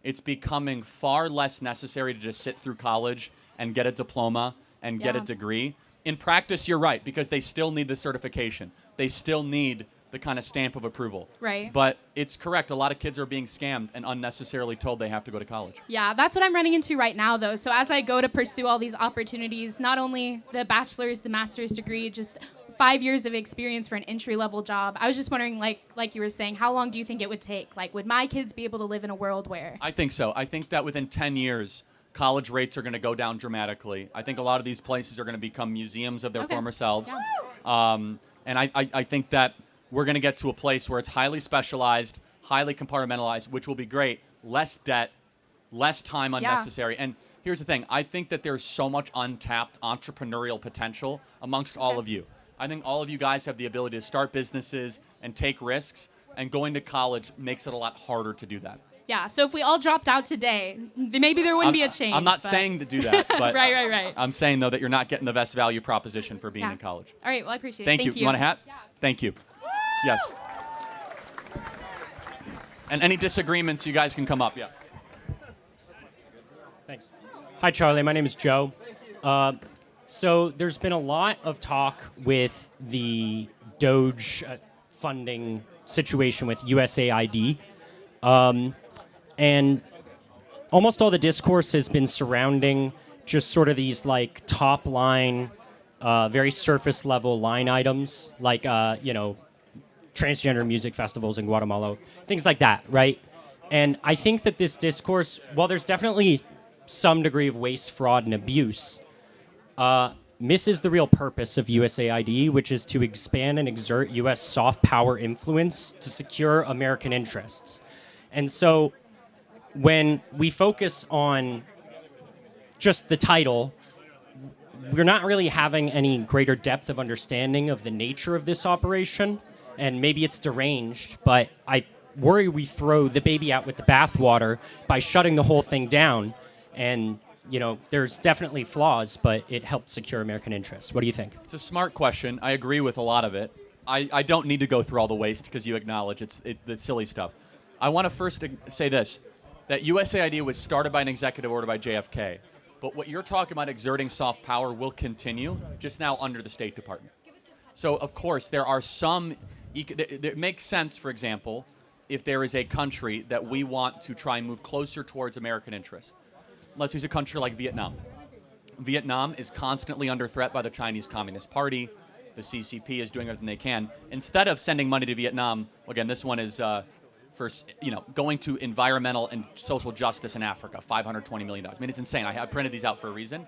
it's becoming far less necessary to just sit through college and get a diploma and get a degree. In practice, you're right, because they still need the certification. They still need the kind of stamp of approval. Right. But it's correct. A lot of kids are being scammed and unnecessarily told they have to go to college. Yeah, that's what I'm running into right now, though. So as I go to pursue all these opportunities, not only the bachelor's, the master's degree, just 5 years of experience for an entry-level job, I was just wondering, like you were saying, how long do you think it would take? Like, would my kids be able to live in a world where... I think so. I think that within 10 years, college rates are going to go down dramatically. I think a lot of these places are going to become museums of their Okay. former selves. Yeah. And I think that we're going to get to a place where it's highly specialized, highly compartmentalized, which will be great. Less debt, less time unnecessary. And here's the thing. I think that there's so much untapped entrepreneurial potential amongst all of you. I think all of you guys have the ability to start businesses and take risks, and going to college makes it a lot harder to do that. Yeah, so if we all dropped out today, maybe there wouldn't be a change. I'm not but- saying to do that, but Right. I'm saying, though, that you're not getting the best value proposition for being Yeah. in college. All right, well, I appreciate it. Thank you. You want a hat? Yeah. Thank you. Yes. And any disagreements, you guys can come up. Yeah. Thanks. Hi, Charlie. My name is Joe. So there's been a lot of talk with the Doge funding situation with USAID. And almost all the discourse has been surrounding just sort of these like top line, very surface level line items, like, transgender music festivals in Guatemala, things like that, right? And I think that this discourse, while there's definitely some degree of waste, fraud, and abuse, misses the real purpose of USAID, which is to expand and exert U.S. soft power influence to secure American interests. And so when we focus on just the title, we're not really having any greater depth of understanding of the nature of this operation. And maybe it's deranged, but I worry we throw the baby out with the bathwater by shutting the whole thing down. And, there's definitely flaws, but it helped secure American interests. What do you think? It's a smart question. I agree with a lot of it. I don't need to go through all the waste because you acknowledge it's silly stuff. I want to first say this, that USAID was started by an executive order by JFK. But what you're talking about exerting soft power will continue, just now under the State Department. So, of course, there are some... It makes sense, for example, if there is a country that we want to try and move closer towards American interests. Let's use a country like Vietnam. Vietnam is constantly under threat by the Chinese Communist Party. The CCP is doing everything they can. Instead of sending money to Vietnam, again, this one is going to environmental and social justice in Africa, $520 million. I mean, it's insane. I printed these out for a reason.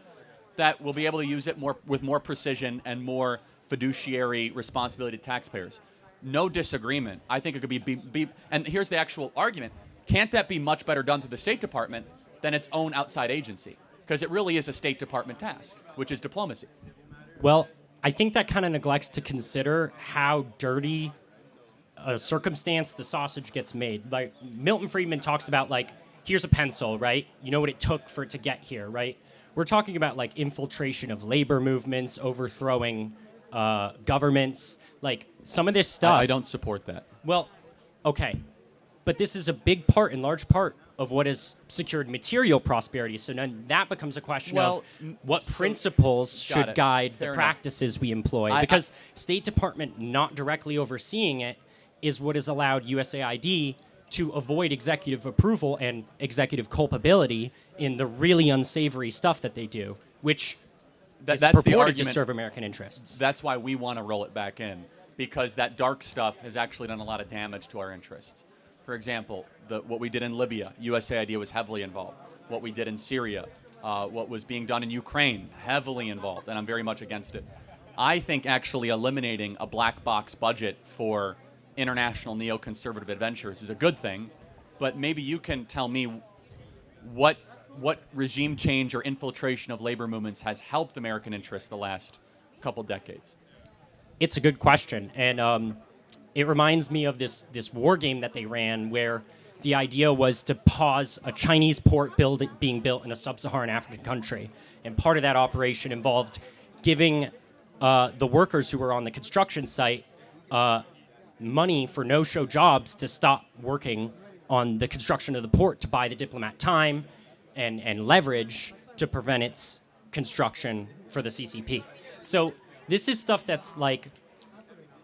That we'll be able to use it with more precision and more fiduciary responsibility to taxpayers. No disagreement. I think it could be, and here's the actual argument. Can't that be much better done through the State Department than its own outside agency? Because it really is a State Department task, which is diplomacy. Well, I think that kind of neglects to consider how dirty a circumstance the sausage gets made. Like, Milton Friedman talks about, like, here's a pencil, right? You know what it took for it to get here, right? We're talking about, like, infiltration of labor movements, overthrowing governments, like some of this stuff. I don't support that. Well, okay. But this is a big part, in large part, of what has secured material prosperity. So then that becomes a question of what principles should guide the practices we employ. Because State Department not directly overseeing it is what has allowed USAID to avoid executive approval and executive culpability in the really unsavory stuff that they do, which is that's the purported argument. to serve American interests. That's why we want to roll it back in, because that dark stuff has actually done a lot of damage to our interests. For example, what we did in Libya, USAID was heavily involved. What we did in Syria, what was being done in Ukraine, heavily involved, and I'm very much against it. I think actually eliminating a black box budget for international neoconservative adventures is a good thing, but maybe you can tell me what regime change or infiltration of labor movements has helped American interests the last couple decades. It's a good question, and it reminds me of this war game that they ran where the idea was to pause a Chinese port being built in a sub-Saharan African country. And part of that operation involved giving the workers who were on the construction site money for no-show jobs to stop working on the construction of the port to buy the diplomat time and leverage to prevent its construction for the CCP. So this is stuff that's like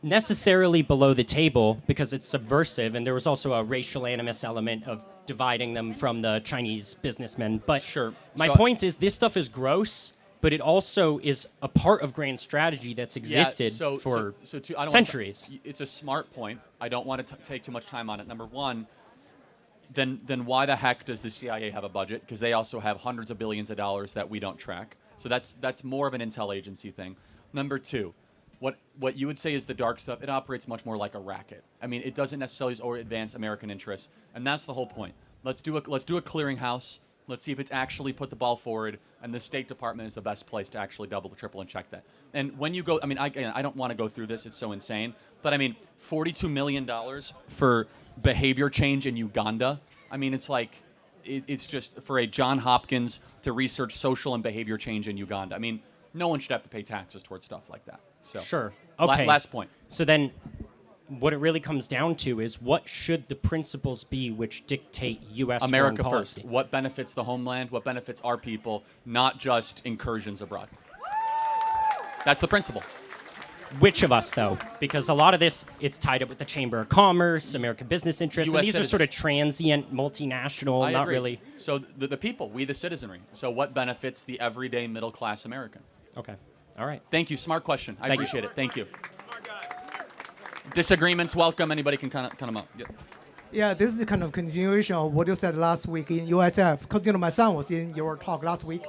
necessarily below the table because it's subversive, and there was also a racial animus element of dividing them from the Chinese businessmen. But Sure. my So- point is, this stuff is gross, but it also is a part of grand strategy that's existed for I don't centuries. It's a smart point. I don't want to take too much time on it. Number one, then why the heck does the CIA have a budget? Because they also have hundreds of billions of dollars that we don't track. So that's more of an intel agency thing. Number two, what you would say is the dark stuff, it operates much more like a racket. I mean, it doesn't necessarily advance American interests, and that's the whole point. Let's do a clearinghouse. Let's see if it's actually put the ball forward, and the State Department is the best place to actually double, triple, and check that. And when you go, I mean, I don't want to go through this, it's so insane, but I mean, $42 million for behavior change in Uganda. I mean, it's like, it's just for a John Hopkins to research social and behavior change in Uganda. I mean, no one should have to pay taxes towards stuff like that. So, Sure. Okay. Last point. So then, what it really comes down to is, what should the principles be which dictate U.S. America foreign first. policy? What benefits the homeland? What benefits our people? Not just incursions abroad. That's the principle. Which of us, though? Because a lot of this, it's tied up with the Chamber of Commerce, American business interests, and US these are sort of citizens. transient, multinational, I not agree. really. So the people, we the citizenry. So what benefits the everyday middle class American? Okay. All right. Thank you. Smart question. I Thank you. appreciate it. Thank you. Disagreements, welcome. Anybody can kind of up. Yeah. Yeah, this is kind of continuation of what you said last week in USF, because my son was in your talk last week.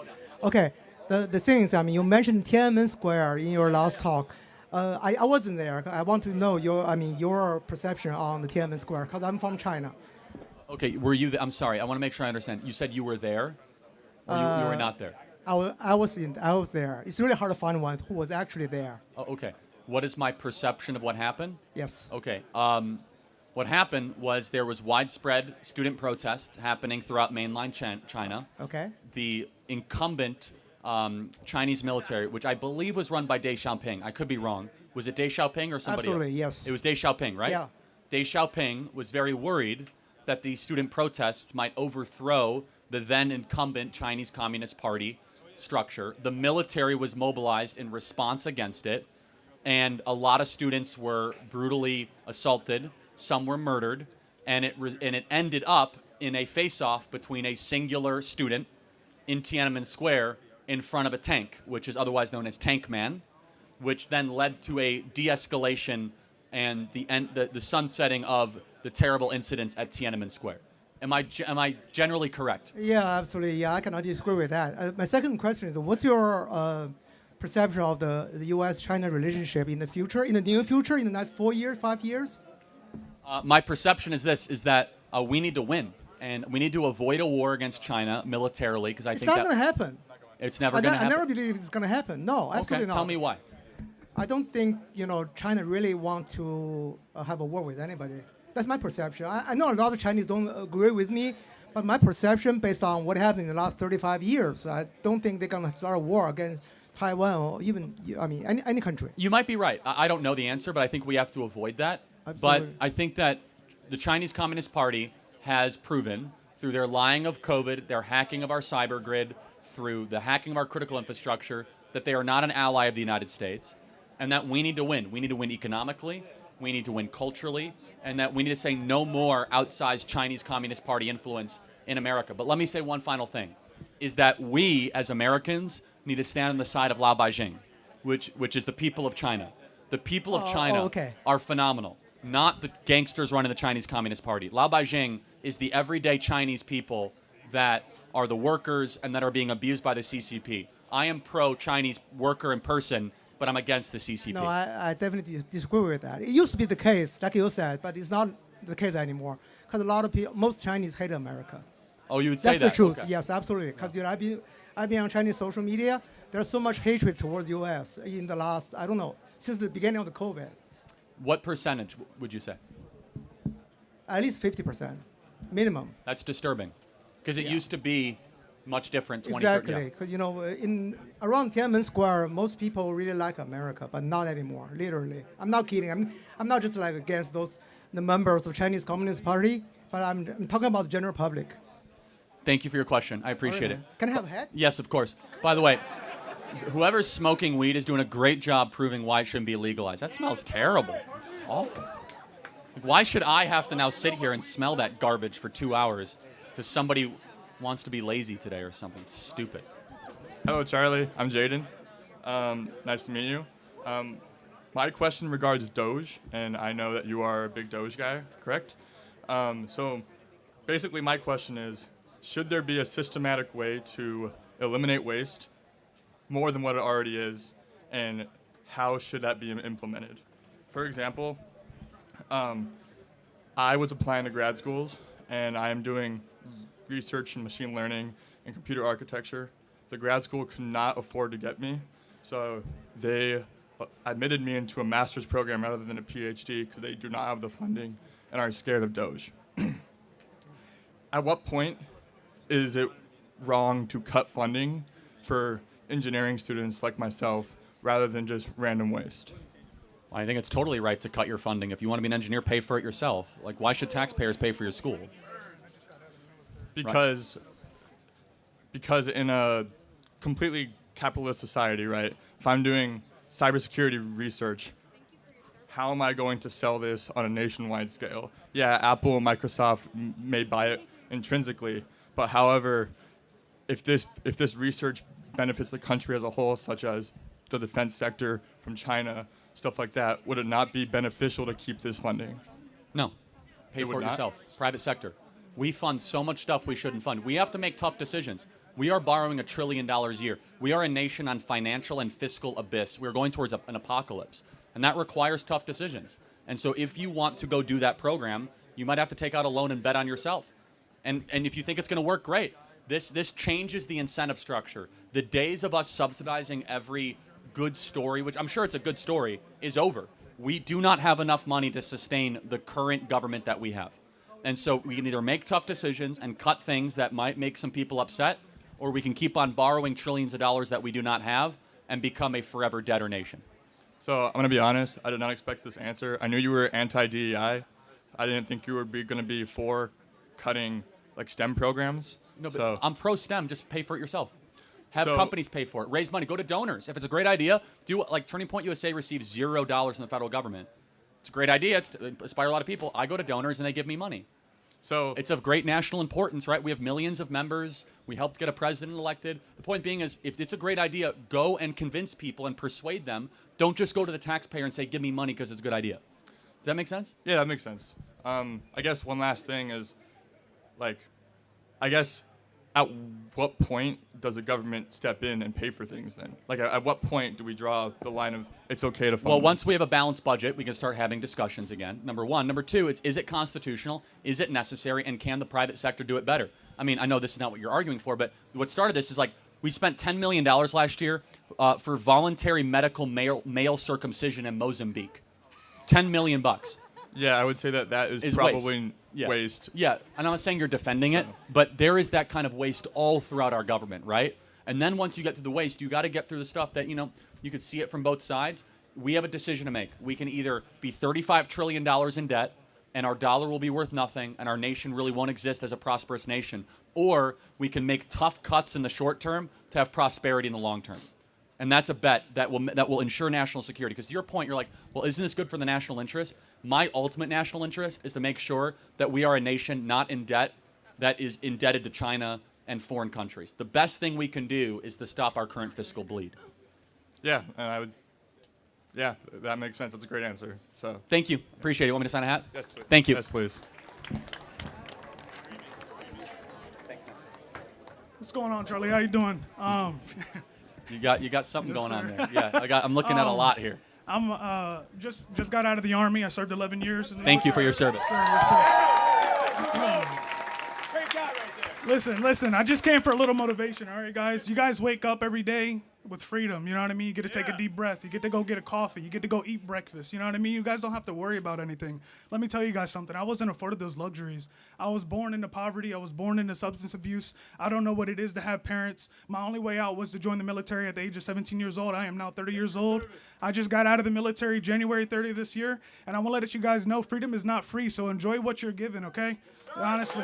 Okay, the thing is, I mean, you mentioned Tiananmen Square in your last talk. I wasn't there. I want to know your perception on the Tiananmen Square, because I'm from China. Okay, were you? I'm sorry. I want to make sure I understand. You said you were there, or you were not there. I was there. It's really hard to find one who was actually there. Oh, okay. What is my perception of what happened? Yes. Okay. What happened was there was widespread student protest happening throughout mainland China. Okay. The incumbent Chinese military, which I believe was run by Deng Xiaoping, I could be wrong. Was it Deng Xiaoping or somebody Absolutely, else? yes. It was Deng Xiaoping, right? Yeah. Deng Xiaoping was very worried that these student protests might overthrow the then incumbent Chinese Communist Party structure. The military was mobilized in response against it, and a lot of students were brutally assaulted. Some were murdered, and it ended up in a face-off between a singular student in Tiananmen Square in front of a tank, which is otherwise known as Tank Man, which then led to a de-escalation and the sunsetting of the terrible incidents at Tiananmen Square. Am I generally correct? Yeah, absolutely. Yeah, I cannot disagree with that. My second question is, what's your perception of the U.S.-China relationship in the future, in the near future, in the next 4 years, 5 years? My perception is that we need to win, and we need to avoid a war against China militarily, because I It's think not going to happen. it's never going to I happen. never believe it's going to happen. No, absolutely Okay, not. tell me why. I don't think China really want to have a war with anybody. That's my perception. I know a lot of Chinese don't agree with me, but my perception, based on what happened in the last 35 years, I don't think they're going to start a war against Taiwan or even any country. You might be right. I don't know the answer, but I think we have to avoid that. Absolutely. But I think that the Chinese Communist Party has proven through their lying of COVID, their hacking of our cyber grid, through the hacking of our critical infrastructure, that they are not an ally of the United States, and that we need to win. We need to win economically, we need to win culturally, and that we need to say no more outsized Chinese Communist Party influence in America. But let me say one final thing, is that we, as Americans, need to stand on the side of Lao Beijing, which is the people of China. The people of China okay. are phenomenal, not the gangsters running the Chinese Communist Party. Lao Beijing is the everyday Chinese people that are the workers and that are being abused by the CCP. I am pro-Chinese worker in person, but I'm against the CCP. No, I definitely disagree with that. It used to be the case, like you said, but it's not the case anymore. Because a lot of people, most Chinese hate America. Oh, you would say That's the truth. Okay. Yes, absolutely. Because I've been on Chinese social media. There's so much hatred towards the U.S. in the last, I don't know, since the beginning of the COVID. What percentage would you say? At least 50%, minimum. That's disturbing, because it used to be much different 20 Exactly. yeah. Because in around Tiananmen Square, most people really like America, but not anymore. Literally, I'm not kidding. I'm not just like against the members of Chinese Communist Party, but I'm talking about the general public. Thank you for your question. I appreciate it. Can I have a hat? Yes, of course. By the way, Whoever's smoking weed is doing a great job proving why it shouldn't be legalized. That smells terrible. It's awful. Like, why should I have to now sit here and smell that garbage for 2 hours because somebody wants to be lazy today or something? It's stupid. Hello, Charlie. I'm Jaden. Nice to meet you. My question regards Doge, and I know that you are a big Doge guy, correct? So basically my question is, should there be a systematic way to eliminate waste more than what it already is, and how should that be implemented? For example, I was applying to grad schools, and I am doing research in machine learning and computer architecture. The grad school could not afford to get me, so they admitted me into a master's program rather than a PhD because they do not have the funding and are scared of Doge. At what point is it wrong to cut funding for engineering students like myself rather than just random waste? I think it's totally right to cut your funding. If you want to be an engineer, pay for it yourself. Like, why should taxpayers pay for your school? Because in a completely capitalist society, right, if I'm doing cybersecurity research, how am I going to sell this on a nationwide scale? Yeah, Apple and Microsoft may buy it intrinsically, but however, if this research benefits the country as a whole, such as the defense sector from China, stuff like that, would it not be beneficial to keep this funding? No. Pay It would for it not? yourself. Private sector. We fund so much stuff we shouldn't fund. We have to make tough decisions. We are borrowing $1 trillion a year. We are a nation on financial and fiscal abyss. We're going towards an apocalypse, and that requires tough decisions. And so if you want to go do that program, you might have to take out a loan and bet on yourself. And if you think it's going to work, great. This changes the incentive structure. The days of us subsidizing every good story, which I'm sure it's a good story, is over. We do not have enough money to sustain the current government that we have. And so we can either make tough decisions and cut things that might make some people upset, or we can keep on borrowing trillions of dollars that we do not have and become a forever debtor nation. So I'm going to be honest, I did not expect this answer. I knew you were anti-DEI. I didn't think you were going to be for cutting like STEM programs. No, but so I'm pro-STEM. Just pay for it yourself. Have So- companies pay for it. Raise money. Go to donors. If it's a great idea, do like Turning Point USA receives $0 from the federal government. It's a great idea. It's to inspire a lot of people. I go to donors and they give me money. So It's of great national importance, right? We have millions of members. We helped get a president elected. The point being is, if it's a great idea, go and convince people and persuade them. Don't just go to the taxpayer and say, give me money because it's a good idea. Does that make sense? yeah, that makes sense. I guess one last thing is, like, I guess at what point does the government step in and pay for things then? Like, at what point do we draw the line of it's okay to fund Well, once this? we have a balanced budget, we can start having discussions again. Number one. Number two, is it constitutional? Is it necessary? And can the private sector do it better? I mean, I know this is not what you're arguing for, but what started this is like we spent $10 million last year for voluntary medical male circumcision in Mozambique. $10 million. Yeah, I would say that is Is probably Yeah. waste. Yeah, and I'm not saying you're defending it, but there is that kind of waste all throughout our government, right? And then once you get through the waste, you got to get through the stuff that, you could see it from both sides. We have a decision to make. We can either be $35 trillion in debt, and our dollar will be worth nothing, and our nation really won't exist as a prosperous nation, or we can make tough cuts in the short term to have prosperity in the long term. And that's a bet that will ensure national security. Because to your point, you're like, well, isn't this good for the national interest? My ultimate national interest is to make sure that we are a nation not in debt, that is indebted to China and foreign countries. The best thing we can do is to stop our current fiscal bleed. Yeah, and yeah, that makes sense. That's a great answer. So Thank you. Appreciate it. Want me to sign a hat? yes, please. Thank you. Yes, please. What's going on, Charlie? How you doing? You got something Yes, going on sir. there. Yeah, I'm looking at a lot here. I'm just got out of the Army. I served 11 years. In the Thank you for military. your service. Sir, yes, sir. Listen, I just came for a little motivation, all right, guys? You guys wake up every day with freedom, you know what I mean? You get to take a deep breath. You get to go get a coffee. You get to go eat breakfast, you know what I mean? You guys don't have to worry about anything. Let me tell you guys something. I wasn't afforded those luxuries. I was born into poverty. I was born into substance abuse. I don't know what it is to have parents. My only way out was to join the military at the age of 17 years old. I am now 30 years old. I just got out of the military January 30th this year, and I want to let you guys know freedom is not free, so enjoy what you're given, okay? Honestly.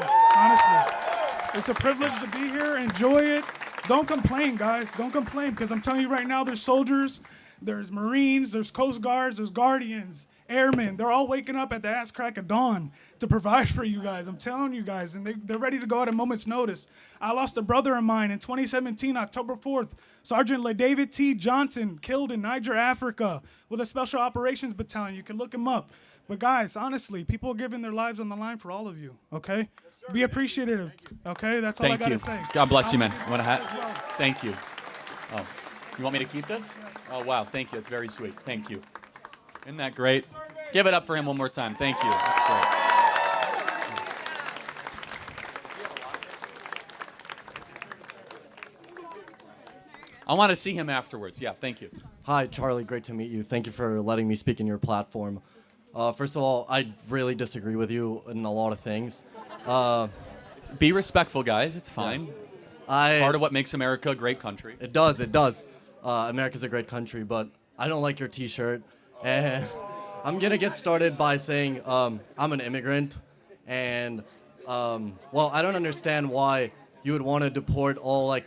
It's a privilege to be here. Enjoy it. Don't complain, guys. Don't complain, because I'm telling you right now, there's soldiers, there's Marines, there's Coast Guards, there's Guardians, airmen. They're all waking up at the ass crack of dawn to provide for you guys. I'm telling you guys, and they're ready to go at a moment's notice. I lost a brother of mine in 2017, October 4th. Sergeant LaDavid T. Johnson, killed in Niger, Africa, with a Special Operations Battalion. You can look him up. But guys, honestly, people are giving their lives on the line for all of you, okay? Be appreciative, okay? That's all I got to say. God bless you, man. You want a hat? Thank you. Oh, you want me to keep this? Oh, wow. Thank you. It's very sweet. Thank you. Isn't that great? Give it up for him one more time. Thank you. That's great. I want to see him afterwards. Yeah, thank you. Hi, Charlie. Great to meet you. Thank you for letting me speak in your platform. First of all, I really disagree with you in a lot of things. Be respectful, guys. It's fine. Yeah. Part of what makes America a great country. It does. It does. America's a great country, but I don't like your T-shirt. And I'm gonna get started by saying I'm an immigrant, and well, I don't understand why you would want to deport all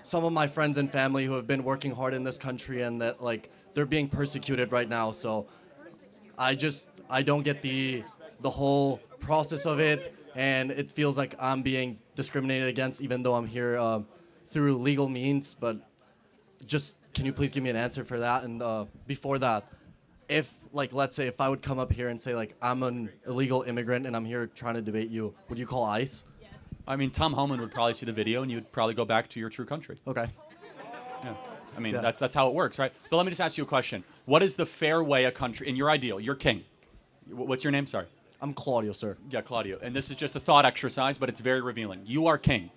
some of my friends and family who have been working hard in this country, and that they're being persecuted right now. So I don't get the whole process of it, and it feels like I'm being discriminated against, even though I'm here through legal means. But just can you please give me an answer for that? And before that, if let's say if I would come up here and say I'm an illegal immigrant and I'm here trying to debate you, would you call ICE? I mean, Tom Homan would probably see the video, and you'd probably go back to your true country. Okay. Yeah. I mean, that's how it works, right? But let me just ask you a question. What is the fair way a country, in your ideal, you're king. What's your name? Sorry. I'm Claudio, sir. Yeah, Claudio. And this is just a thought exercise, but it's very revealing. You are king,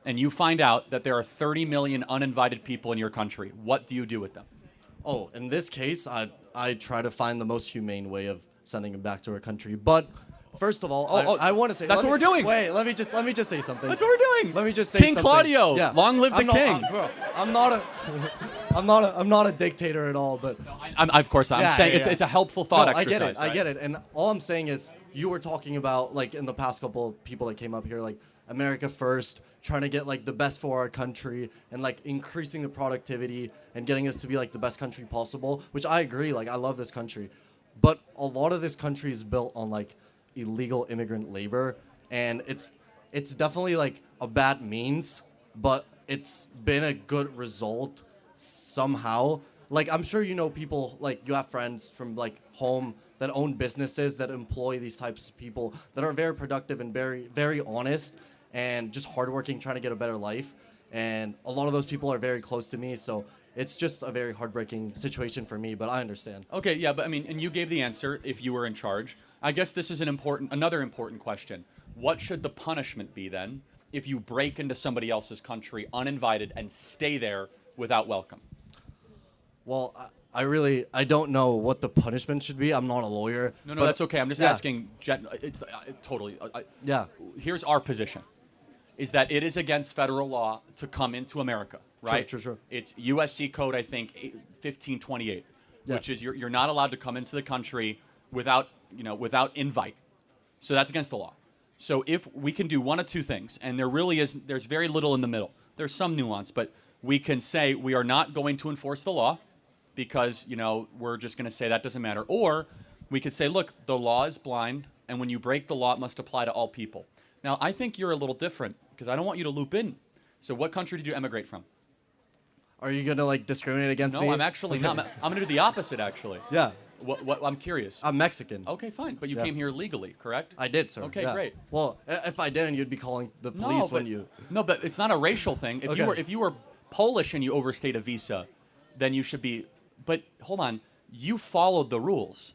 and you find out that there are 30 million uninvited people in your country. What do you do with them? Oh, in this case, I try to find the most humane way of sending them back to our country. But first of all, I want to say that's what we're doing. Wait, let me just say something. That's what we're doing. Let me just say King something. Claudio. Yeah. Long live the king. I'm not a dictator at all. But of course not. I'm saying it's a helpful thought exercise. I get it. And all I'm saying is you were talking about in the past couple of people that came up here America first, trying to get the best for our country and increasing the productivity and getting us to be the best country possible, which I agree. I love this country, but a lot of this country is built on illegal immigrant labor, and it's definitely a bad means, but it's been a good result somehow. I'm sure you know people, you have friends from home that own businesses that employ these types of people that are very productive and very, very honest and just hardworking, trying to get a better life. And a lot of those people are very close to me, so it's just a very heartbreaking situation for me, but I understand. Okay, yeah, but I mean, and you gave the answer if you were in charge. I guess this is another important question. What should the punishment be then if you break into somebody else's country uninvited and stay there without welcome? Well, I don't know what the punishment should be. I'm not a lawyer. No, that's okay. I'm just asking. Totally. Yeah. Here's our position. Is that it is against federal law to come into America, right? True. It's USC code, I think, 1528, which is you're not allowed to come into the country without invite. So that's against the law. So if we can do one of two things, and there's very little in the middle. There's some nuance, but we can say we are not going to enforce the law because, we're just going to say that doesn't matter. Or we could say, look, the law is blind, and when you break the law, it must apply to all people. Now, I think you're a little different because I don't want you to loop in. So what country did you emigrate from? Are you going to discriminate against me? No, I'm actually not. I'm going to do the opposite, actually. Yeah. What I'm curious. I'm Mexican. Okay, fine. But you came here legally, correct? I did, sir. Okay, great. Well, if I didn't, you'd be calling the police when you... No, but it's not a racial thing. If you were Polish and you overstayed a visa, then you should be... But hold on. You followed the rules.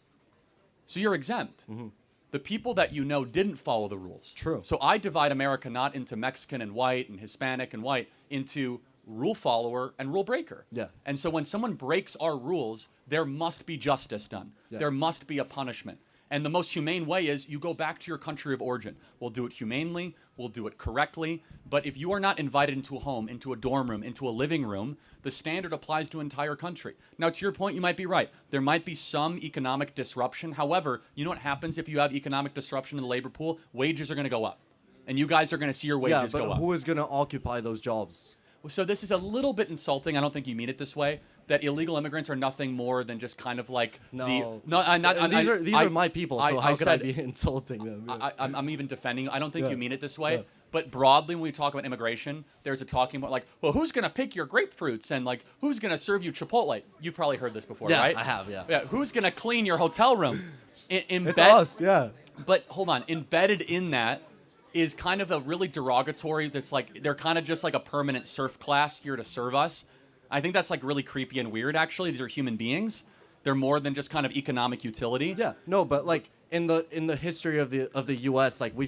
So you're exempt. Mm-hmm. The people that you know didn't follow the rules. True. So I divide America not into Mexican and white and Hispanic and white, into rule follower and rule breaker. Yeah. And so when someone breaks our rules, there must be justice done. Yeah. There must be a punishment. And the most humane way is you go back to your country of origin. We'll do it humanely. We'll do it correctly. But if you are not invited into a home, into a dorm room, into a living room, the standard applies to an entire country. Now, to your point, you might be right. There might be some economic disruption. However, you know what happens if you have economic disruption in the labor pool? Wages are going to go up. And you guys are going to see your wages go up. Yeah, but who is going to occupy those jobs? So this is a little bit insulting. I don't think you mean it this way. That illegal immigrants are nothing more than just kind of like these are my people. So how could I be insulting them? I'm even defending. I don't think you mean it this way. Yeah. But broadly, when we talk about immigration, there's a talking about like, well, who's gonna pick your grapefruits and like who's gonna serve you Chipotle? You've probably heard this before, right? Yeah, I have. Yeah. Yeah. Who's gonna clean your hotel room? It's us. Yeah. But hold on, embedded in that is kind of a really derogatory. That's like they're kind of just like a permanent serf class here to serve us. I think that's like really creepy and weird. Actually, these are human beings. They're more than just kind of economic utility. Yeah, no, but like in the history of the U.S., like we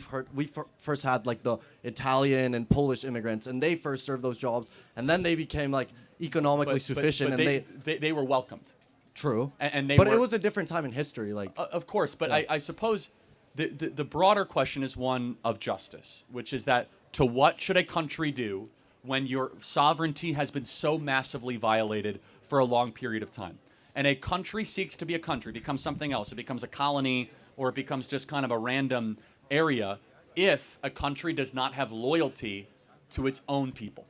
first had like the Italian and Polish immigrants, and they first served those jobs, and then they became like economically sufficient, and they were welcomed. True, and it was a different time in history, like of course. But I suppose the broader question is one of justice, which is that to what should a country do when your sovereignty has been so massively violated for a long period of time? And a country seeks to be a country, becomes something else. It becomes a colony, or it becomes just kind of a random area if a country does not have loyalty to its own people.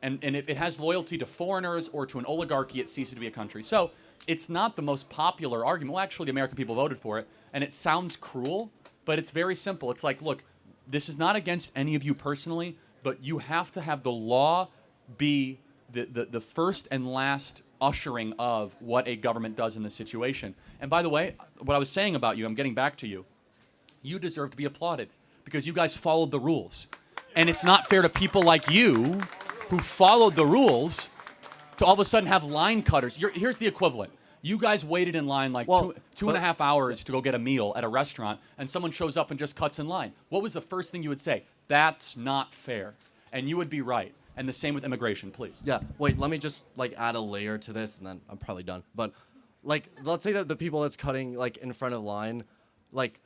And if it has loyalty to foreigners or to an oligarchy, it ceases to be a country. So it's not the most popular argument. Well, actually, the American people voted for it, and it sounds cruel, but it's very simple. It's like, look, this is not against any of you personally, but you have to have the law be the first and last ushering of what a government does in this situation. And by the way, what I was saying about you, I'm getting back to you. You deserve to be applauded because you guys followed the rules. And it's not fair to people like you who followed the rules to all of a sudden have line cutters. Here's the equivalent. You guys waited in line like two and a half hours to go get a meal at a restaurant, and someone shows up and just cuts in line. What was the first thing you would say? That's not fair. And you would be right. And the same with immigration, please. Yeah. Wait, let me just like add a layer to this, and then I'm probably done. But like, let's say that the people that's cutting like in front of line, like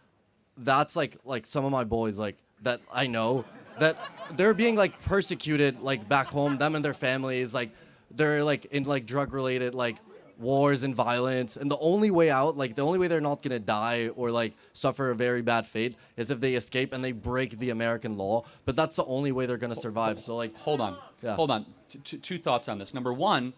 that's like some of my boys like that I know that they're being like persecuted like back home, them and their families, like they're like in like drug related like wars and violence, and the only way out, like the only way they're not gonna die or like suffer a very bad fate is if they escape and they break the American law. But that's the only way they're gonna survive. So like, hold on. Two thoughts on this. Number one,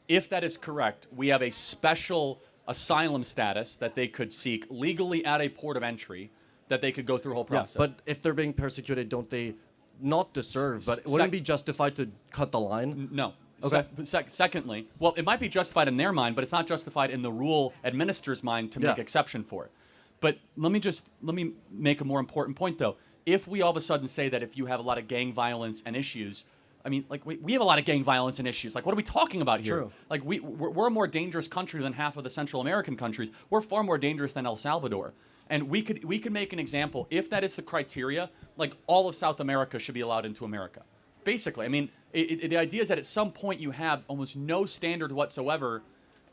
if that is correct, we have a special asylum status that they could seek legally at a port of entry, that they could go through a whole process. Yeah, but if they're being persecuted, don't they not deserve, but wouldn't it be justified to cut the line? No. Okay. Secondly, well, it might be justified in their mind, but it's not justified in the rule administrator's mind to make exception for it. But let me make a more important point, though. If we all of a sudden say that if you have a lot of gang violence and issues, I mean, like we have a lot of gang violence and issues. Like, what are we talking about here? True. Like, we're a more dangerous country than half of the Central American countries. We're far more dangerous than El Salvador. And we could make an example. If that is the criteria, like all of South America should be allowed into America. Basically, I mean, the idea is that at some point you have almost no standard whatsoever,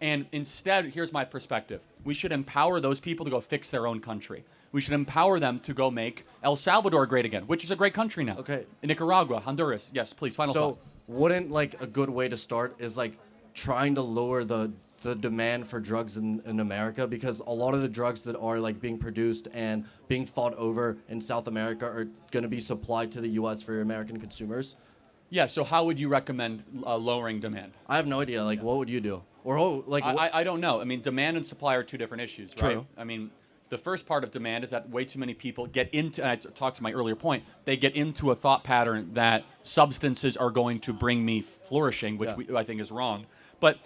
and instead, here's my perspective. We should empower those people to go fix their own country. We should empower them to go make El Salvador great again, which is a great country now. Okay. Nicaragua, Honduras. Yes, please, final thought. So wouldn't like a good way to start is like trying to lower the demand for drugs in America, because a lot of the drugs that are like being produced and being fought over in South America are going to be supplied to the U.S. for American consumers. Yeah, so how would you recommend lowering demand? I have no idea. Like, what would you do? Or like, I don't know. I mean, demand and supply are two different issues, right? True. I mean, the first part of demand is that way too many people get into, and I talked to my earlier point, they get into a thought pattern that substances are going to bring me flourishing, which I think is wrong. But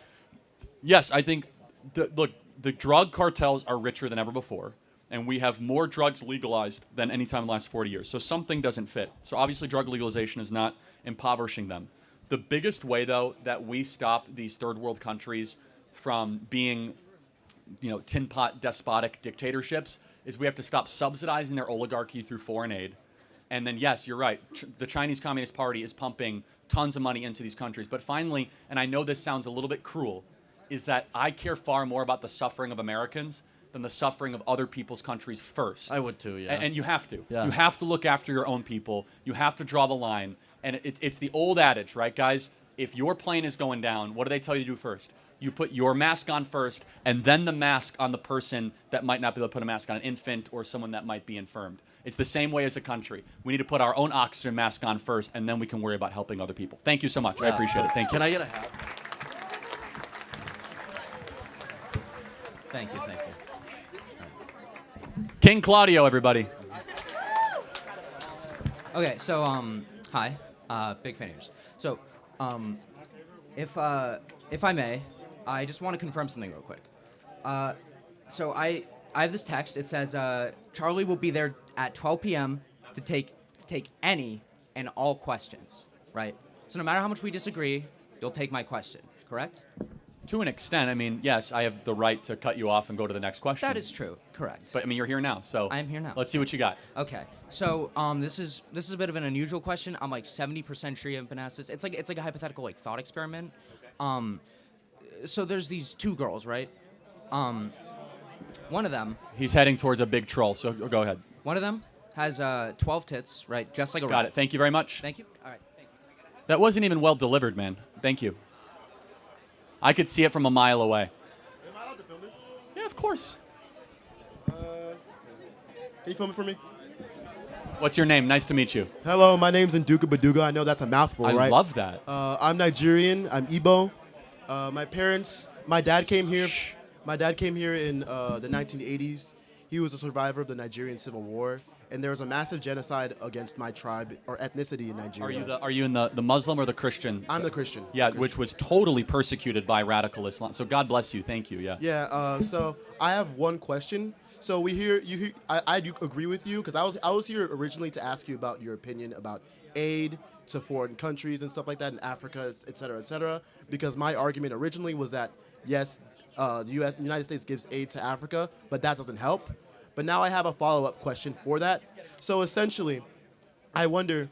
yes, I think, the drug cartels are richer than ever before, and we have more drugs legalized than any time in the last 40 years. So something doesn't fit. So obviously drug legalization is not impoverishing them. The biggest way, though, that we stop these third world countries from being, tin pot despotic dictatorships is we have to stop subsidizing their oligarchy through foreign aid. And then, yes, you're right, the Chinese Communist Party is pumping tons of money into these countries. But finally, and I know this sounds a little bit cruel, is that I care far more about the suffering of Americans than the suffering of other people's countries first. I would too, yeah. And you have to. Yeah. You have to look after your own people. You have to draw the line. And it's the old adage, right, guys? if your plane is going down, what do they tell you to do first? You put your mask on first, and then the mask on the person that might not be able to put a mask on, an infant or someone that might be infirmed. It's the same way as a country. We need to put our own oxygen mask on first, and then we can worry about helping other people. Thank you so much. I appreciate it. Thank you. Can I get a hat? Thank you. King Claudio, everybody. Okay, so hi, big fan of yours. So, if I may, I just want to confirm something real quick. So I have this text. It says Charlie will be there at 12 p.m. to take any and all questions, right? So no matter how much we disagree, you'll take my question, correct? To an extent, I mean, yes, I have the right to cut you off and go to the next question. That is true, correct. But I mean, you're here now, so I am here now. Let's see what you got. Okay, so this is a bit of an unusual question. I'm like 70% sure you haven't been asked this. It's like a hypothetical like thought experiment. So there's these two girls, right? One of them. He's heading towards a big troll, so go ahead. One of them has 12 tits, right? Just like a rat. Got it. Thank you very much. Thank you. All right. Thank you. That wasn't even well delivered, man. Thank you. I could see it from a mile away. Am I allowed to film this? Yeah, of course. Can you film it for me? What's your name? Nice to meet you. Hello, my name's Nduka Baduga. I know that's a mouthful, right? I love that. I'm Nigerian. I'm Igbo. My dad came here. My dad came here in the 1980s. He was a survivor of the Nigerian Civil War, and there was a massive genocide against my tribe or ethnicity in Nigeria. Are you in the Muslim or the Christian? I'm the Christian. Yeah, which was totally persecuted by radical Islam. So God bless you. Thank you. Yeah. Yeah. So I have one question. So I do agree with you because I was here originally to ask you about your opinion about aid to foreign countries and stuff like that in Africa, et cetera, because my argument originally was that yes, the United States gives aid to Africa, but that doesn't help. But now I have a follow-up question for that. So essentially, I wonder,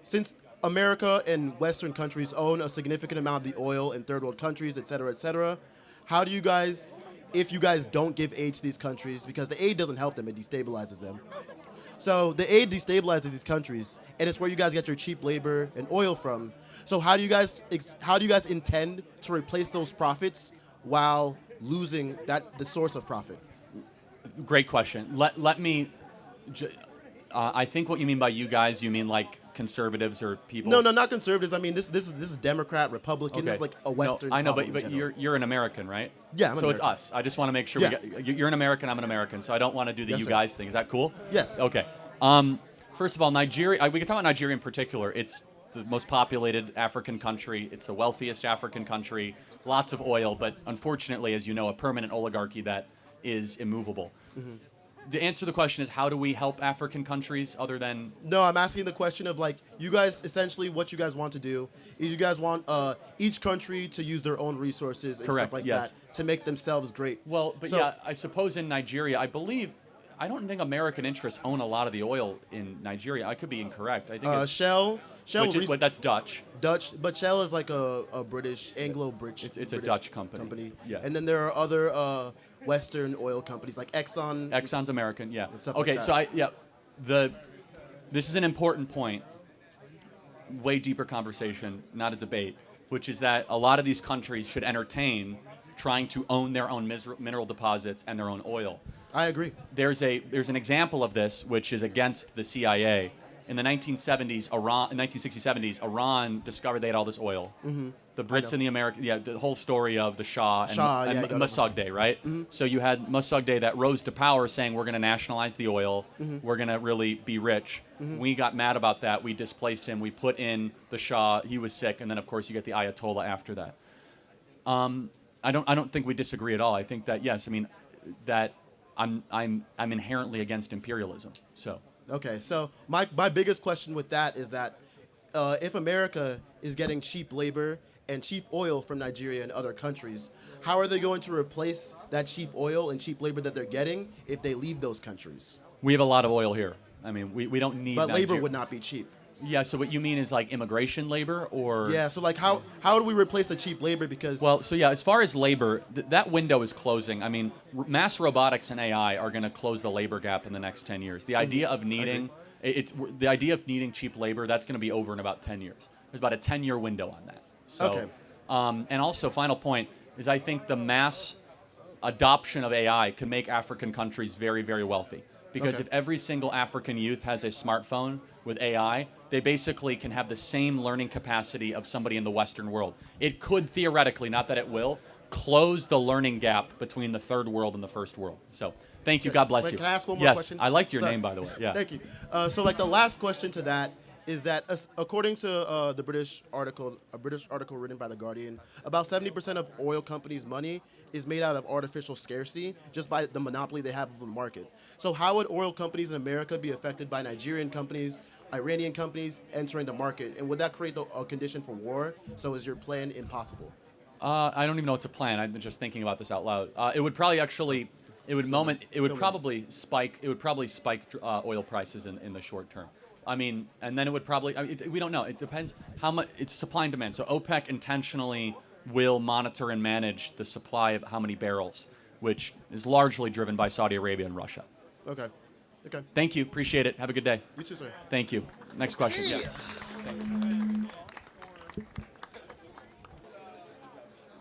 since America and Western countries own a significant amount of the oil in third world countries, et cetera, how do you guys, if you guys don't give aid to these countries, because the aid doesn't help them, it destabilizes them. So the aid destabilizes these countries, and it's where you guys get your cheap labor and oil from. So how do you guys intend to replace those profits while losing the source of profit? Great question. Let me. I think what you mean by you guys, you mean like conservatives or people. No, not conservatives. I mean this is Democrat, Republican. Okay. This is like a Western. No, I know, but you're an American, right? Yeah, I'm so American. it's us. I just want to make sure Yeah. you're an American. I'm an American. So I don't want to do the Yes, you sir. guys thing. Is that cool? Yes. Okay. First of all, Nigeria. We can talk about Nigeria in particular. It's the most populated African country. It's the wealthiest African country. Lots of oil, but unfortunately, as you know, a permanent oligarchy that is immovable. Mm-hmm. The answer to the question is, how do we help African countries other than... No, I'm asking the question of like, you guys, essentially what you guys want to do is you guys want each country to use their own resources and Correct, stuff like yes. that to make themselves great. Well, but So- yeah, I suppose in Nigeria, I don't think American interests own a lot of the oil in Nigeria. I could be incorrect. I think it's... Shell but that's Dutch. but Shell is like a British, Anglo-British. It's a British Dutch company. Yeah. And then there are other Western oil companies like Exxon. Exxon's American, yeah. stuff like Okay, that. so this is an important point, way deeper conversation, not a debate, which is that a lot of these countries should entertain trying to own their own mineral deposits and their own oil. I agree. There's an example of this which is against the CIA. In the 1960s, Iran discovered they had all this oil. Mm-hmm. The Brits and the whole story of the Shah and you got it. Mossadegh, right? Mm-hmm. So you had Mossadegh that rose to power saying, we're going to nationalize the oil, Mm-hmm. we're going to really be rich. Mhm. We got mad about that, we displaced him, we put in the Shah, he was sick, and then of course you get the Ayatollah after that. I don't think we disagree at all. I think that, yes, I mean, that I'm inherently against imperialism, so. Okay, so my biggest question with that is that if America is getting cheap labor and cheap oil from Nigeria and other countries, how are they going to replace that cheap oil and cheap labor that they're getting if they leave those countries? We have a lot of oil here. I mean, we don't need But labor Niger- would not be cheap. Yeah, so what you mean is like immigration labor or... Yeah, so like how do we replace the cheap labor because... Well, so yeah, as far as labor, that window is closing. I mean, mass robotics and AI are going to close the labor gap in the next 10 years. The idea of needing the idea of needing cheap labor, that's going to be over in about 10 years. There's about a 10-year window on that. So, Okay. And also, final point is I think the mass adoption of AI could make African countries very, very wealthy. Because Okay. if every single African youth has a smartphone with AI, they basically can have the same learning capacity of somebody in the Western world. It could theoretically, not that it will, close the learning gap between the third world and the first world. So thank you. God bless Wait, you. can I ask one more yes, question? I liked your Sorry. name, by the way. Yeah. Thank you. So like the last question to that is that according to the a British article written by The Guardian, about 70% of oil companies' money is made out of artificial scarcity just by the monopoly they have of the market. So how would oil companies in America be affected by Nigerian companies, Iranian companies entering the market? And would that create a condition for war? So is your plan impossible? I don't even know what's a plan. I'm just thinking about this out loud. It would probably actually, it would probably spike oil prices in the short term. I mean, and then it would probably, we don't know. It depends how much, it's supply and demand. So OPEC intentionally will monitor and manage the supply of how many barrels, which is largely driven by Saudi Arabia and Russia. Okay. Okay. Thank you. Appreciate it. Have a good day. You too, sir. Thank you. Next question. Yeah. Thanks.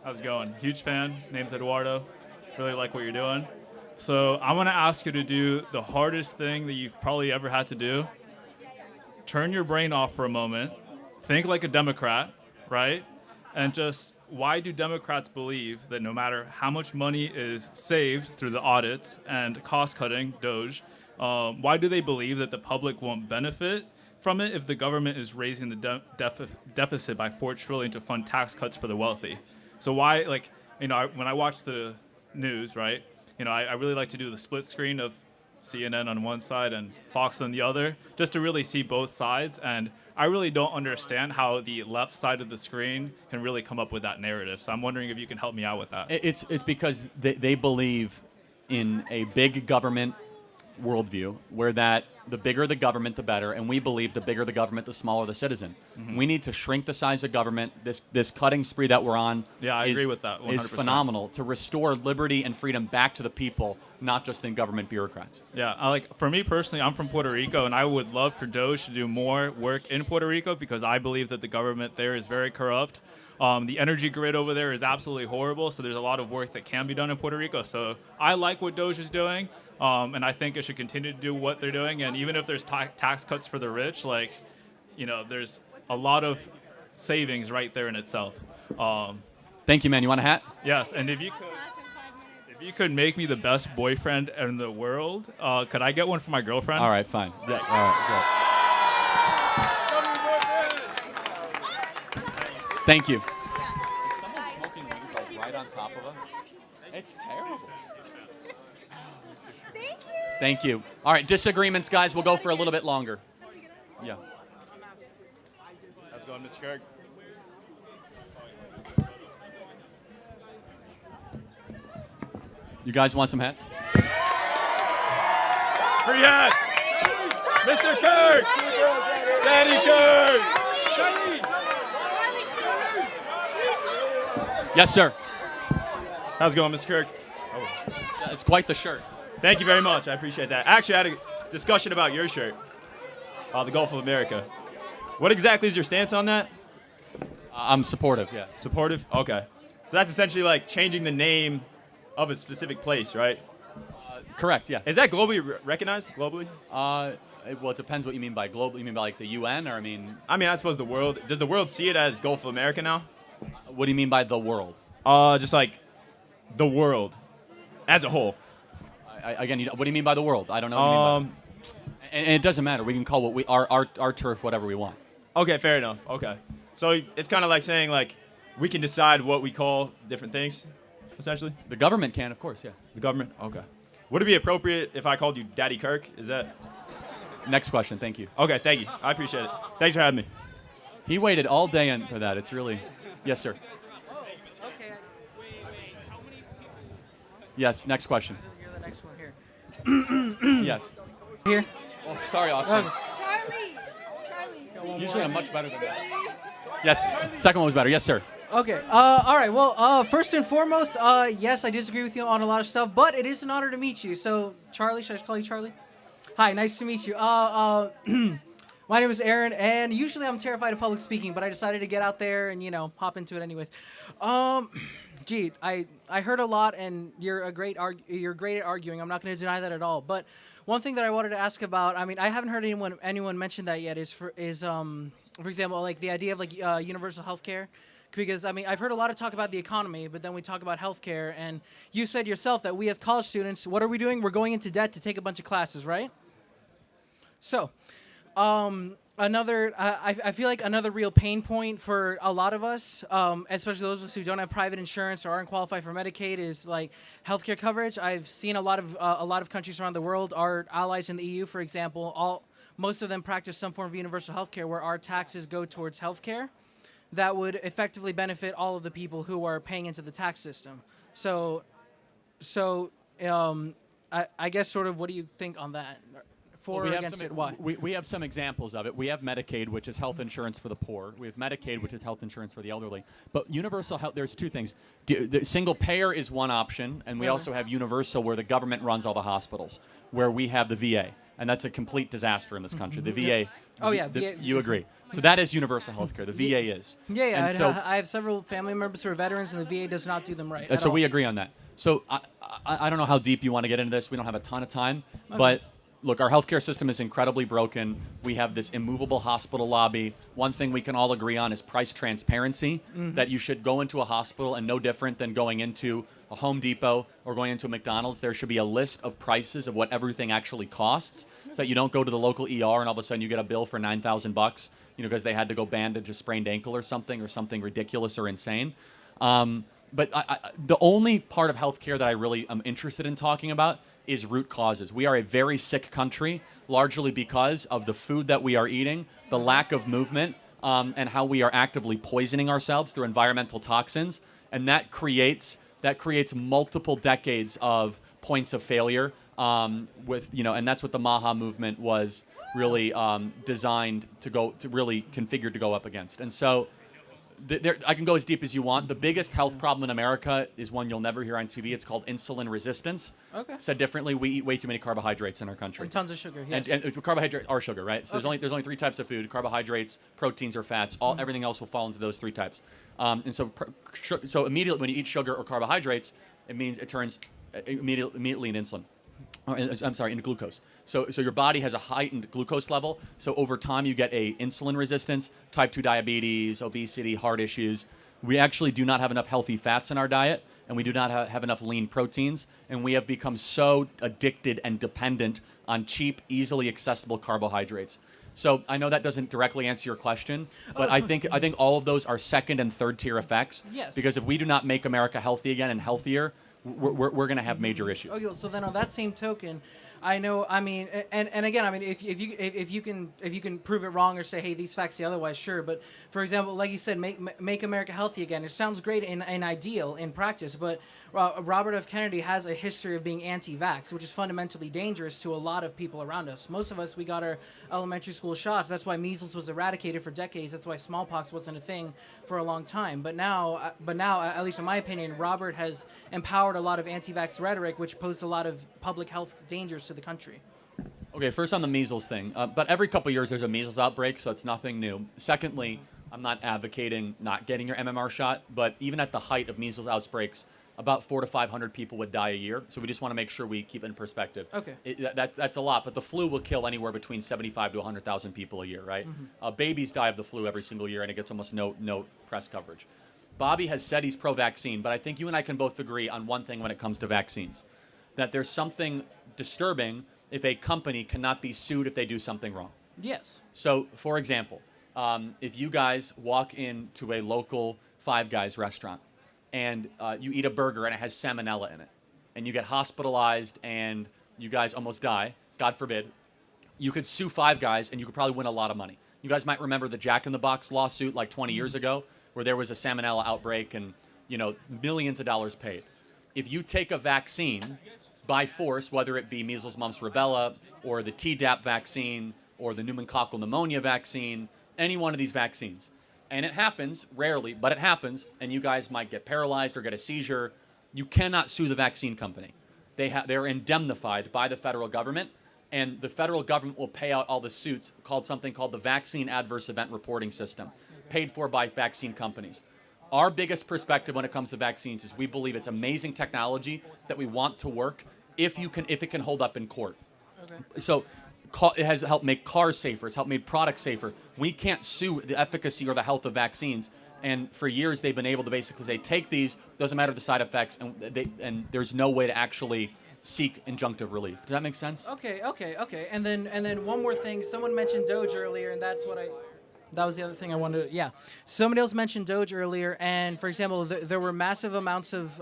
How's it going? Huge fan. Name's Eduardo. Really like what you're doing. So I want to ask you to do the hardest thing that you've probably ever had to do. Turn your brain off for a moment. Think like a Democrat, right? And just, why do Democrats believe that no matter how much money is saved through the audits and cost-cutting, Doge, why do they believe that the public won't benefit from it if the government is raising the deficit by $4 trillion to fund tax cuts for the wealthy? So why, like, when I watch the news, right, I really like to do the split screen of CNN on one side and Fox on the other, just to really see both sides. And I really don't understand how the left side of the screen can really come up with that narrative. So I'm wondering if you can help me out with that. It's because they believe in a big government worldview where that the bigger the government, the better. And we believe the bigger the government, the smaller the citizen. Mm-hmm. We need to shrink the size of government. This cutting spree that we're on agree with that 100%. Is phenomenal to restore liberty and freedom back to the people, not just in government bureaucrats. Yeah, for me personally, I'm from Puerto Rico, and I would love for Doge to do more work in Puerto Rico because I believe that the government there is very corrupt. The energy grid over there is absolutely horrible, so there's a lot of work that can be done in Puerto Rico. So I like what Doge is doing, and I think it should continue to do what they're doing. And even if there's tax cuts for the rich, there's a lot of savings right there in itself. Thank you, man. You want a hat? Yes, and if you could make me the best boyfriend in the world, could I get one for my girlfriend? All right, fine. Yeah, all right, good. Thank you. Is someone smoking weed right on top of us? It's terrible. Thank you. Thank you. All right, disagreements, guys. We'll go for a little bit longer. Yeah. How's it going, Mr. Kirk? You guys want some hats? Free hats! Mr. Kirk! Daddy Kirk! Yes, sir. How's it going, Mr. Kirk? It's quite the shirt. Thank you very much. I appreciate that. Actually, I had a discussion about your shirt, the Gulf of America. What exactly is your stance on that? I'm supportive, yeah. Supportive? Okay. So that's essentially like changing the name of a specific place, right? Correct, yeah. Is that globally recognized? Globally? Well, it depends what you mean by global. You mean by like the UN, or I suppose the world. Does the world see it as Gulf of America now? What do you mean by the world? Just like the world as a whole. Again, what do you mean by the world? I don't know what you mean by and it doesn't matter. We can call what our turf whatever we want. Okay, fair enough. Okay. So it's kind of like saying like we can decide what we call different things, essentially? The government can, of course, yeah. The government? Okay. Would it be appropriate if I called you Daddy Kirk? Is that? Next question, thank you. Okay, thank you. I appreciate it. Thanks for having me. He waited all day for that. It's really... Yes, sir. Yes, next question. You're the next one here. Yes. Here? Oh, sorry, Austin. Charlie. Usually I'm much better than that. Yes, second one was better. Yes, sir. Okay. All right. Well, first and foremost, yes, I disagree with you on a lot of stuff, but it is an honor to meet you. So, Charlie, should I just call you Charlie? Hi, nice to meet you. My name is Aaron, and usually I'm terrified of public speaking, but I decided to get out there and, hop into it anyways. Gee, I heard a lot, and you're great at arguing. I'm not going to deny that at all. But one thing that I wanted to ask about, I mean, I haven't heard anyone mention that yet, is for example, like the idea of like universal health care. Because, I mean, I've heard a lot of talk about the economy, but then we talk about healthcare, and you said yourself that we as college students, what are we doing? We're going into debt to take a bunch of classes, right? So, I feel like another real pain point for a lot of us, especially those of us who don't have private insurance or aren't qualified for Medicaid, is like healthcare coverage. I've seen a lot of countries around the world, our allies in the EU, for example, most of them practice some form of universal healthcare where our taxes go towards healthcare. That would effectively benefit all of the people who are paying into the tax system. So, I guess sort of what do you think on that? For or against it, why? We have some examples of it. We have Medicaid, which is health insurance for the poor. We have Medicaid, which is health insurance for the elderly. But universal health, there's two things. The single payer is one option, and we also have universal, where the government runs all the hospitals, where we have the VA. And that's a complete disaster in this country. The VA. Oh, yeah. VA. You agree. So that is universal health care. The VA is. Yeah. And so, I have several family members who are veterans, and the VA does not do them right. So we agree on that. So I don't know how deep you want to get into this. We don't have a ton of time. Okay. But look, our healthcare system is incredibly broken. We have this immovable hospital lobby. One thing we can all agree on is price transparency, that you should go into a hospital, and no different than going into a Home Depot or going into a McDonald's, there should be a list of prices of what everything actually costs, so that you don't go to the local ER and all of a sudden you get a bill for $9,000, because they had to go bandage a sprained ankle or something ridiculous or insane. But the only part of healthcare that I really am interested in talking about is root causes. We are a very sick country, largely because of the food that we are eating, the lack of movement, and how we are actively poisoning ourselves through environmental toxins, and that creates multiple decades of points of failure. And that's what the Maha movement was really designed to really configured to go up against. And so I can go as deep as you want. The biggest health problem in America is one you'll never hear on TV. It's called insulin resistance. Okay. Said differently, we eat way too many carbohydrates in our country. And tons of sugar, yes. And carbohydrates are sugar, right? So there's only three types of food: carbohydrates, proteins, or fats. Everything else will fall into those three types. And so immediately when you eat sugar or carbohydrates, it means it turns immediately into insulin. Into glucose. So your body has a heightened glucose level. So over time, you get a insulin resistance, type 2 diabetes, obesity, heart issues. We actually do not have enough healthy fats in our diet, and we do not have enough lean proteins. And we have become so addicted and dependent on cheap, easily accessible carbohydrates. So I know that doesn't directly answer your question, but I think all of those are second and third tier effects. Yes. Because if we do not make America healthy again and healthier, we're going to have major issues. Okay, so then on that same token, I know, I mean, and again, I mean, if you can prove it wrong or say, hey, these facts say otherwise, sure. But for example, like you said, make America healthy again. It sounds great in ideal in practice, but Robert F. Kennedy has a history of being anti-vax, which is fundamentally dangerous to a lot of people around us. Most of us, we got our elementary school shots. That's why measles was eradicated for decades. That's why smallpox wasn't a thing for a long time. But now, at least in my opinion, Robert has empowered a lot of anti-vax rhetoric, which posed a lot of public health dangers to the country. Okay, first on the measles thing. But every couple of years there's a measles outbreak, so it's nothing new. Secondly, I'm not advocating not getting your MMR shot, but even at the height of measles outbreaks, about 400 to 500 people would die a year. So we just want to make sure we keep it in perspective. Okay. That's a lot, but the flu will kill anywhere between 75 to 100,000 people a year, right? Babies die of the flu every single year, and it gets almost no press coverage. Bobby has said he's pro-vaccine, but I think you and I can both agree on one thing when it comes to vaccines, that there's something disturbing if a company cannot be sued if they do something wrong. Yes. So, for example, if you guys walk into a local Five Guys restaurant and you eat a burger and it has salmonella in it, and you get hospitalized and you guys almost die, God forbid, you could sue Five Guys and you could probably win a lot of money. You guys might remember the Jack in the Box lawsuit like 20 years ago, where there was a salmonella outbreak and, millions of dollars paid. If you take a vaccine by force, whether it be measles, mumps, rubella, or the Tdap vaccine, or the pneumococcal pneumonia vaccine, any one of these vaccines, and it happens, rarely, but it happens, and you guys might get paralyzed or get a seizure, you cannot sue the vaccine company. They're indemnified by the federal government, and the federal government will pay out all the suits called something called the Vaccine Adverse Event Reporting System, paid for by vaccine companies. Our biggest perspective when it comes to vaccines is we believe it's amazing technology that we want to work if it can hold up in court. Okay. So it has helped make cars safer. It's helped make products safer. We can't sue the efficacy or the health of vaccines. And for years, they've been able to basically say, take these, doesn't matter the side effects, and there's no way to actually seek injunctive relief. Does that make sense? Okay. And then one more thing. Someone mentioned Doge earlier, and that's what that was the other thing I wanted to, yeah. Somebody else mentioned Doge earlier, and for example, there were massive amounts of,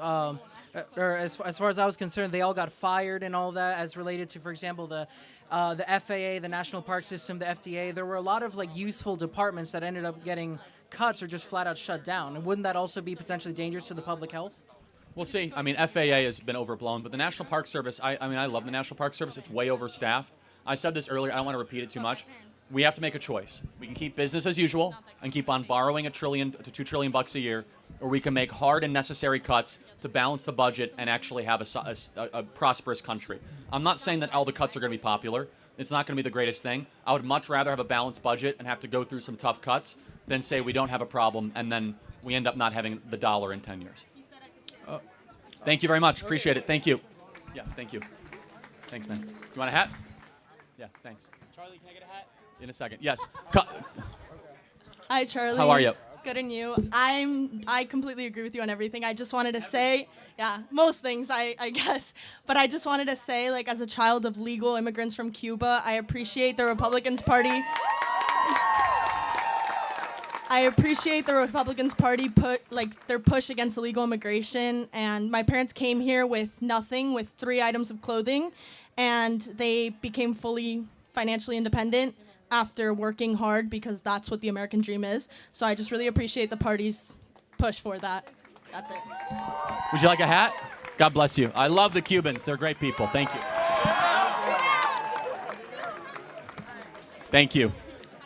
or as far as I was concerned, they all got fired and all that as related to, for example, the FAA, the National Park System, the FDA. There were a lot of like useful departments that ended up getting cuts or just flat out shut down. And wouldn't that also be potentially dangerous to the public health? We'll see. I mean, FAA has been overblown, but the National Park Service, I love the National Park Service. It's way overstaffed. I said this earlier. I don't want to repeat it too much. We have to make a choice. We can keep business as usual and keep on borrowing $1 trillion to $2 trillion a year, or we can make hard and necessary cuts to balance the budget and actually have a prosperous country. I'm not saying that all the cuts are going to be popular. It's not going to be the greatest thing. I would much rather have a balanced budget and have to go through some tough cuts than say we don't have a problem and then we end up not having the dollar in 10 years. Thank you very much. Appreciate it. Thank you. Yeah, thank you. Thanks, man. You want a hat? Yeah, thanks. Charlie, can I get a hat? In a second. Yes. Hi, Charlie. How are you? Good, and you? I completely agree with you on everything. I just wanted to say, yeah, most things, I guess. But I just wanted to say, like, as a child of legal immigrants from Cuba, I appreciate the Republicans Party. I appreciate the Republicans Party their push against illegal immigration. And my parents came here with nothing, with 3 items of clothing, and they became fully financially independent after working hard, because that's what the American dream is. So I just really appreciate the party's push for that. That's it. Would you like a hat? God bless you. I love the Cubans. They're great people. Thank you. Thank you.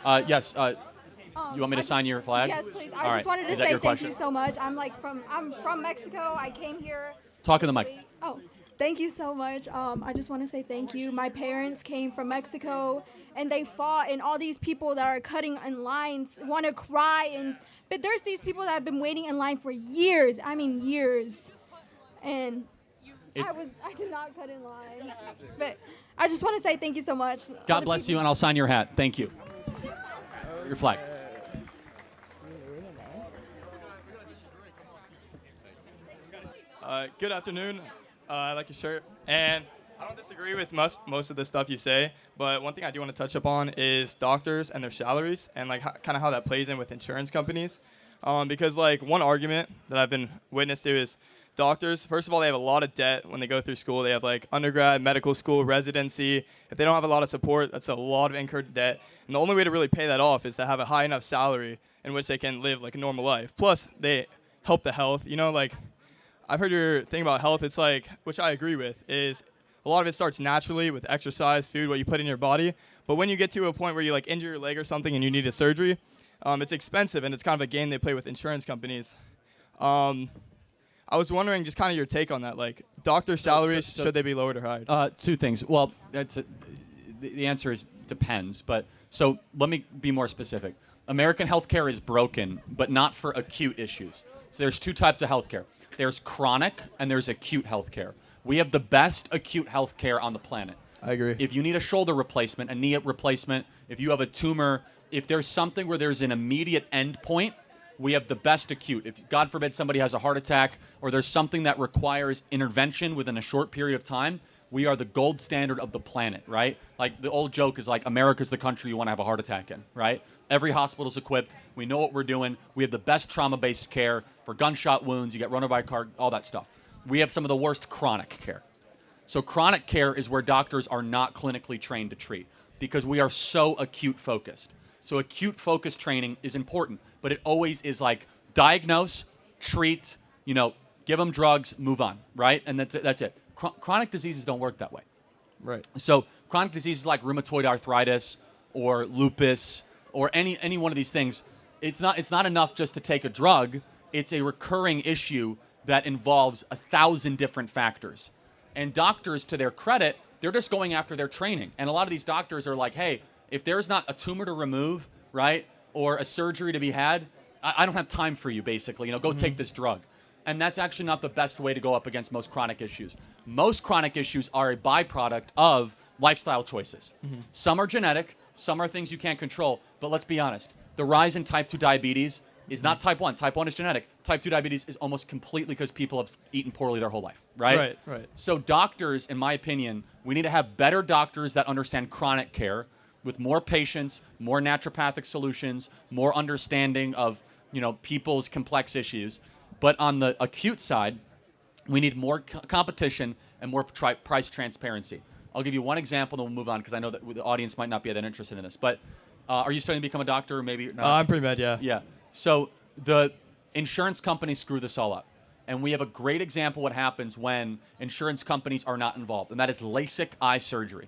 Yes. You want me to sign your flag? Yes, please. All I right. just wanted to Is that say your thank question? you so much. I'm from Mexico. I came here. Talk in the mic. Oh, thank you so much. I just want to say thank you. My parents came from Mexico, and they fought, and all these people that are cutting in lines want to cry, but there's these people that have been waiting in line for years. I mean, years. And I did not cut in line. But I just want to say thank you so much. God bless you, and I'll sign your hat. Thank you. Your flag. Good afternoon. I like your shirt, and I don't disagree with most of the stuff you say, but one thing I do want to touch upon is doctors and their salaries, and like kind of how that plays in with insurance companies. Because like one argument that I've been witness to is doctors, first of all, they have a lot of debt when they go through school. They have like undergrad, medical school, residency. If they don't have a lot of support, that's a lot of incurred debt. And the only way to really pay that off is to have a high enough salary in which they can live like a normal life. Plus, they help the health. You know, like I've heard your thing about health. It's like, which I agree with, is a lot of it starts naturally with exercise, food, what you put in your body. But when you get to a point where you like injure your leg or something and you need a surgery, it's expensive, and it's kind of a game they play with insurance companies. I was wondering just kind of your take on that. Like, doctor salaries, should they be lowered or higher? 2 things. Well, the answer is depends. But so let me be more specific. American healthcare is broken, but not for acute issues. So there's 2 types of healthcare. There's chronic and there's acute healthcare. We have the best acute healthcare on the planet. I agree. If you need a shoulder replacement, a knee replacement, if you have a tumor, if there's something where there's an immediate end point, we have the best acute. If, God forbid, somebody has a heart attack or there's something that requires intervention within a short period of time, we are the gold standard of the planet, right? Like the old joke is like, America's the country you want to have a heart attack in, right? Every hospital's equipped. We know what we're doing. We have the best trauma-based care for gunshot wounds. You get run over by a car, all that stuff. We have some of the worst chronic care. So chronic care is where doctors are not clinically trained to treat because we are so acute focused. So acute focused training is important, but it always is like diagnose, treat, give them drugs, move on, right? And that's it. Chronic diseases don't work that way. Right. So chronic diseases like rheumatoid arthritis or lupus or any one of these things, it's not enough just to take a drug. It's a recurring issue that involves 1,000 different factors. And doctors, to their credit, They're just going after their training. And a lot of these doctors are like, hey, if there's not a tumor to remove, right, or a surgery to be had, I don't have time for you, basically. Go take this drug. And that's actually not the best way to go up against most chronic issues. Most chronic issues are a byproduct of lifestyle choices. Some are genetic, some are things you can't control. But let's be honest, the rise in type 2 diabetes is not type 1. Type 1 is genetic. Type 2 diabetes is almost completely because people have eaten poorly their whole life, right? Right. So doctors, in my opinion, we need to have better doctors that understand chronic care with more patients, more naturopathic solutions, more understanding of people's complex issues. But on the acute side, we need more competition and more price transparency. I'll give you one example, then we'll move on because I know that the audience might not be that interested in this. But are you studying to become a doctor or maybe not? I'm pre-med, yeah. Yeah. So the insurance companies screw this all up. And we have a great example what happens when insurance companies are not involved, and that is LASIK eye surgery.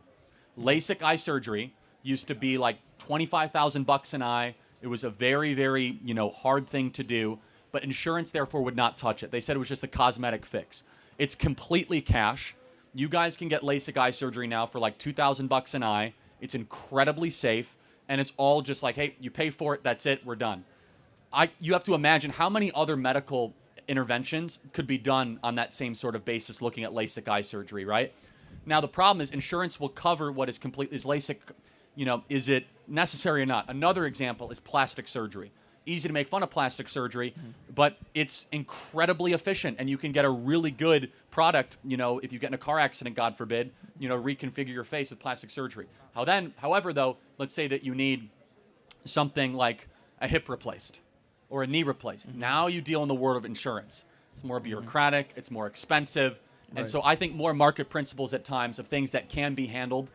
LASIK eye surgery used to be like $25,000 an eye. It was a very, very, hard thing to do. But insurance, therefore, would not touch it. They said it was just a cosmetic fix. It's completely cash. You guys can get LASIK eye surgery now for like $2,000 an eye. It's incredibly safe, and it's all just like, hey, you pay for it, that's it, we're done. You have to imagine how many other medical interventions could be done on that same sort of basis looking at LASIK eye surgery, right? Now, the problem is insurance will cover what is LASIK, is it necessary or not? Another example is plastic surgery. Easy to make fun of plastic surgery, but it's incredibly efficient, and you can get a really good product, if you get in a car accident, God forbid, reconfigure your face with plastic surgery. However, though, let's say that you need something like a hip replaced or a knee replaced. Now you deal in the world of insurance. It's more bureaucratic, it's more expensive, and so I think more market principles at times of things that can be handled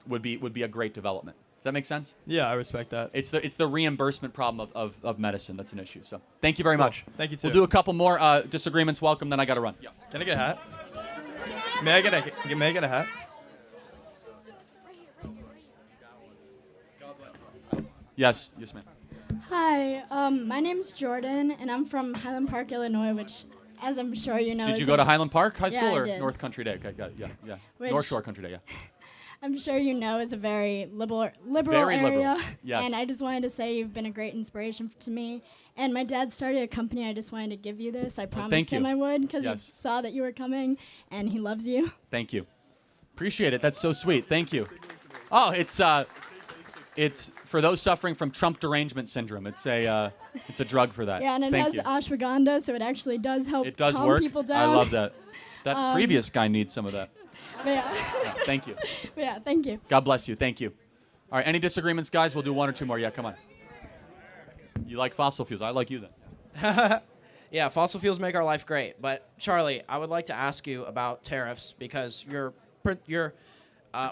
would be a great development. Does that make sense? Yeah, I respect that. It's the reimbursement problem of medicine that's an issue. So thank you very much. Thank you, too. We'll do a couple more disagreements. Welcome, then I got to run. Yeah. Can I get a hat? May I get a hat? Yes, ma'am. Hi, my name's Jordan, and I'm from Highland Park, Illinois, which, as I'm sure you know, Did you go to Highland Park High School I or did. North Country Day? Okay, got it. Yeah. Which- North Shore Country Day, yeah. I'm sure you know is a very liberal Very liberal, area. yes. And I just wanted to say you've been a great inspiration to me. And my dad started a company. I just wanted to give you this. I promised thank him you. I would because Yes. he saw that you were coming, and he loves you. Thank you. Appreciate it. That's so sweet. Thank you. Oh, it's for those suffering from Trump derangement syndrome. It's a drug for that. Yeah, and it Thank has you. ashwagandha, so it actually does help It does calm work. people down. I love that. That Um, previous guy needs some of that. But yeah. Yeah, thank you. But yeah, thank you. God bless you. Thank you. All right, any disagreements, guys? We'll do one or two more. Yeah, come on. You like fossil fuels. I like you then. Yeah, fossil fuels make our life great. But Charlie, I would like to ask you about tariffs because your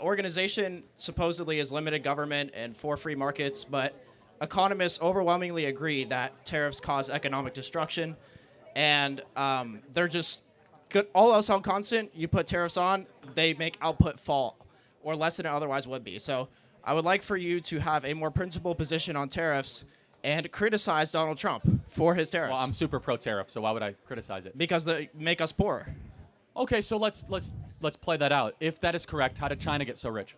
organization supposedly is limited government and for free markets, but economists overwhelmingly agree that tariffs cause economic destruction, and they're just good. All else on constant, you put tariffs on, they make output fall, or less than it otherwise would be. So I would like for you to have a more principled position on tariffs and criticize Donald Trump for his tariffs. Well, I'm super pro-tariff, so why would I criticize it? Because they make us poor. Okay, so let's play that out. If that is correct, how did China get so rich?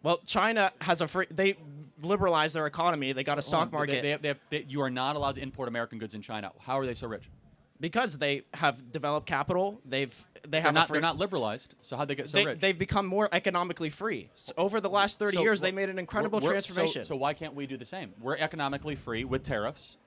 Well, China has they liberalized their economy. They got a stock market. You are not allowed to import American goods in China. How are they so rich? Because they have developed capital. They're not liberalized. So how'd they get so rich? They've become more economically free. So over the last 30 years, they made an incredible transformation. So why can't we do the same? We're economically free with tariffs.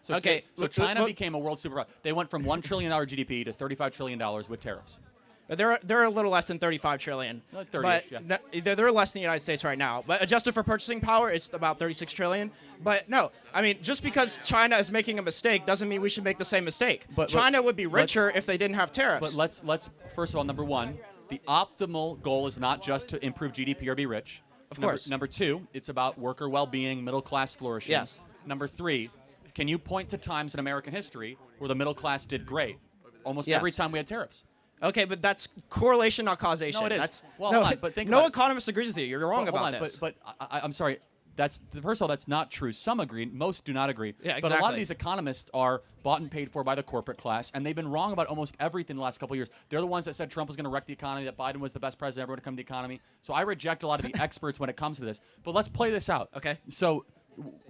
So Okay, So China became a world superpower. They went from $1 trillion GDP to $35 trillion with tariffs. They're a little less than 35 trillion. 30-ish, yeah. They're less than the United States right now. But adjusted for purchasing power, it's about 36 trillion. But no, I mean, just because China is making a mistake doesn't mean we should make the same mistake. But China would be richer if they didn't have tariffs. But let's first of all, number one, the optimal goal is not just to improve GDP or be rich. Of course. Number two, it's about worker well-being, middle class flourishing. Yes. Number three, can you point to times in American history where the middle class did great? Almost Yes. every time we had tariffs. Okay, but that's correlation, not causation. No, it is. That's, Well, no, hold on, but think no about it. economist agrees with you. You're wrong Hold about on, this. But I'm sorry. first of all, that's not true. Some agree, most do not agree. Yeah, But a lot of exactly. these economists are bought and paid for by the corporate class, and they've been wrong about almost everything the last couple of years. They're the ones that said Trump was going to wreck the economy, that Biden was the best president ever to come to the economy. So I reject a lot of the experts when it comes to this. But let's play this out. Okay. So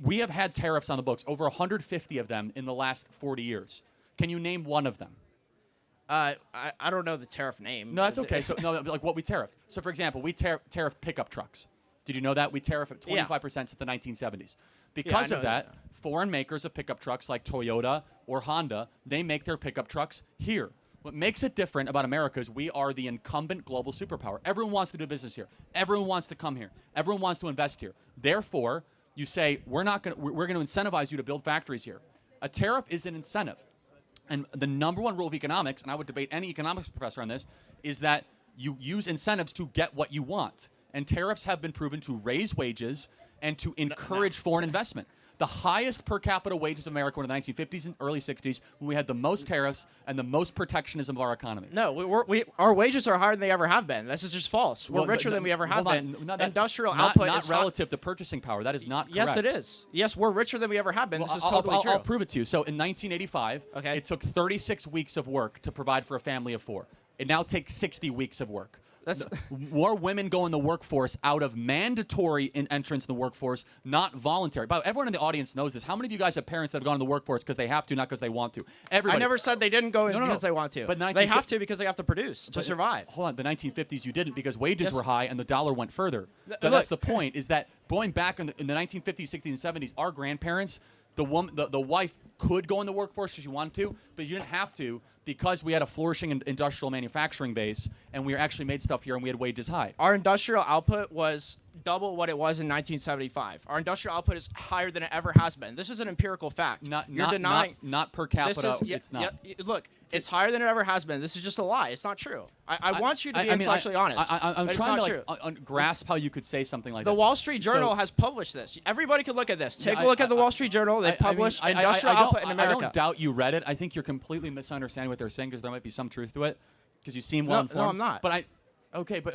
we have had tariffs on the books, over 150 of them in the last 40 years. Can you name one of them? I don't know the tariff name. No, that's okay. So no, like what we tariffed. So for example, we tariffed pickup trucks. Did you know that? We tariff at 25% since the 1970s. Because I of know that, foreign makers of pickup trucks like Toyota or Honda, they make their pickup trucks here. What makes it different about America is we are the incumbent global superpower. Everyone wants to do business here. Everyone wants to come here. Everyone wants to invest here. Therefore, you say we're going to incentivize you to build factories here. A tariff is an incentive. And the number one rule of economics, and I would debate any economics professor on this, is that you use incentives to get what you want. And tariffs have been proven to raise wages and to encourage foreign investment. The highest per capita wages of America were in the 1950s and early 60s, when we had the most tariffs and the most protectionism of our economy. No, our wages are higher than they ever have been. This is just false. We're Well, richer but- than we ever have hold on, been. not- Industrial not, output not is relative to purchasing power. That is not correct. Yes, it is. Yes, we're richer than we ever have been. Well, This is totally true. I'll prove it to you. So in 1985, it took 36 weeks of work to provide for a family of 4. It now takes 60 weeks of work. More women go in the workforce out of mandatory entrance in the workforce, not voluntary. But everyone in the audience knows this. How many of you guys have parents that have gone in the workforce because they have to, not because they want to? Everybody. I never said they didn't go in No. because they want to. But They have to because they have to produce to survive. Hold on, the 1950s you didn't because wages Yes. were high and the dollar went further. But Look. that's the point. Is that going back in the 1950s, 60s, and 70s, our grandparents, the wife could go in the workforce if she wanted to, but you didn't have to because we had a flourishing industrial manufacturing base and we actually made stuff here and we had wages high. Our industrial output was double what it was in 1975. Our industrial output is higher than it ever has been. This is an empirical fact. You're denying. Not per capita. This is, it's not. Look, it's higher than it ever has been. This is just a lie. It's not true. I want you to be intellectually honest. I'm but trying it's to not true. grasp how you could say something like The that. Wall Street Journal So- has published this. Everybody could look at this. Take Yeah, a look at the Wall Street Journal. They I mean, publish I industrial don't- output in America. I don't doubt you read it. I think you're completely misunderstanding what they're saying because there might be some truth to it because you seem well informed. No, I'm not. But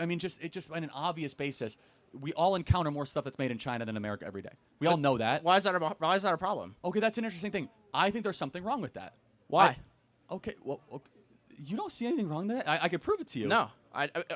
I mean, just on an obvious basis, we all encounter more stuff that's made in China than America every day. We all know that. Why is that a problem? Okay, that's an interesting thing. I think there's something wrong with that. Why? Okay, you don't see anything wrong with that? I could prove it to you. No.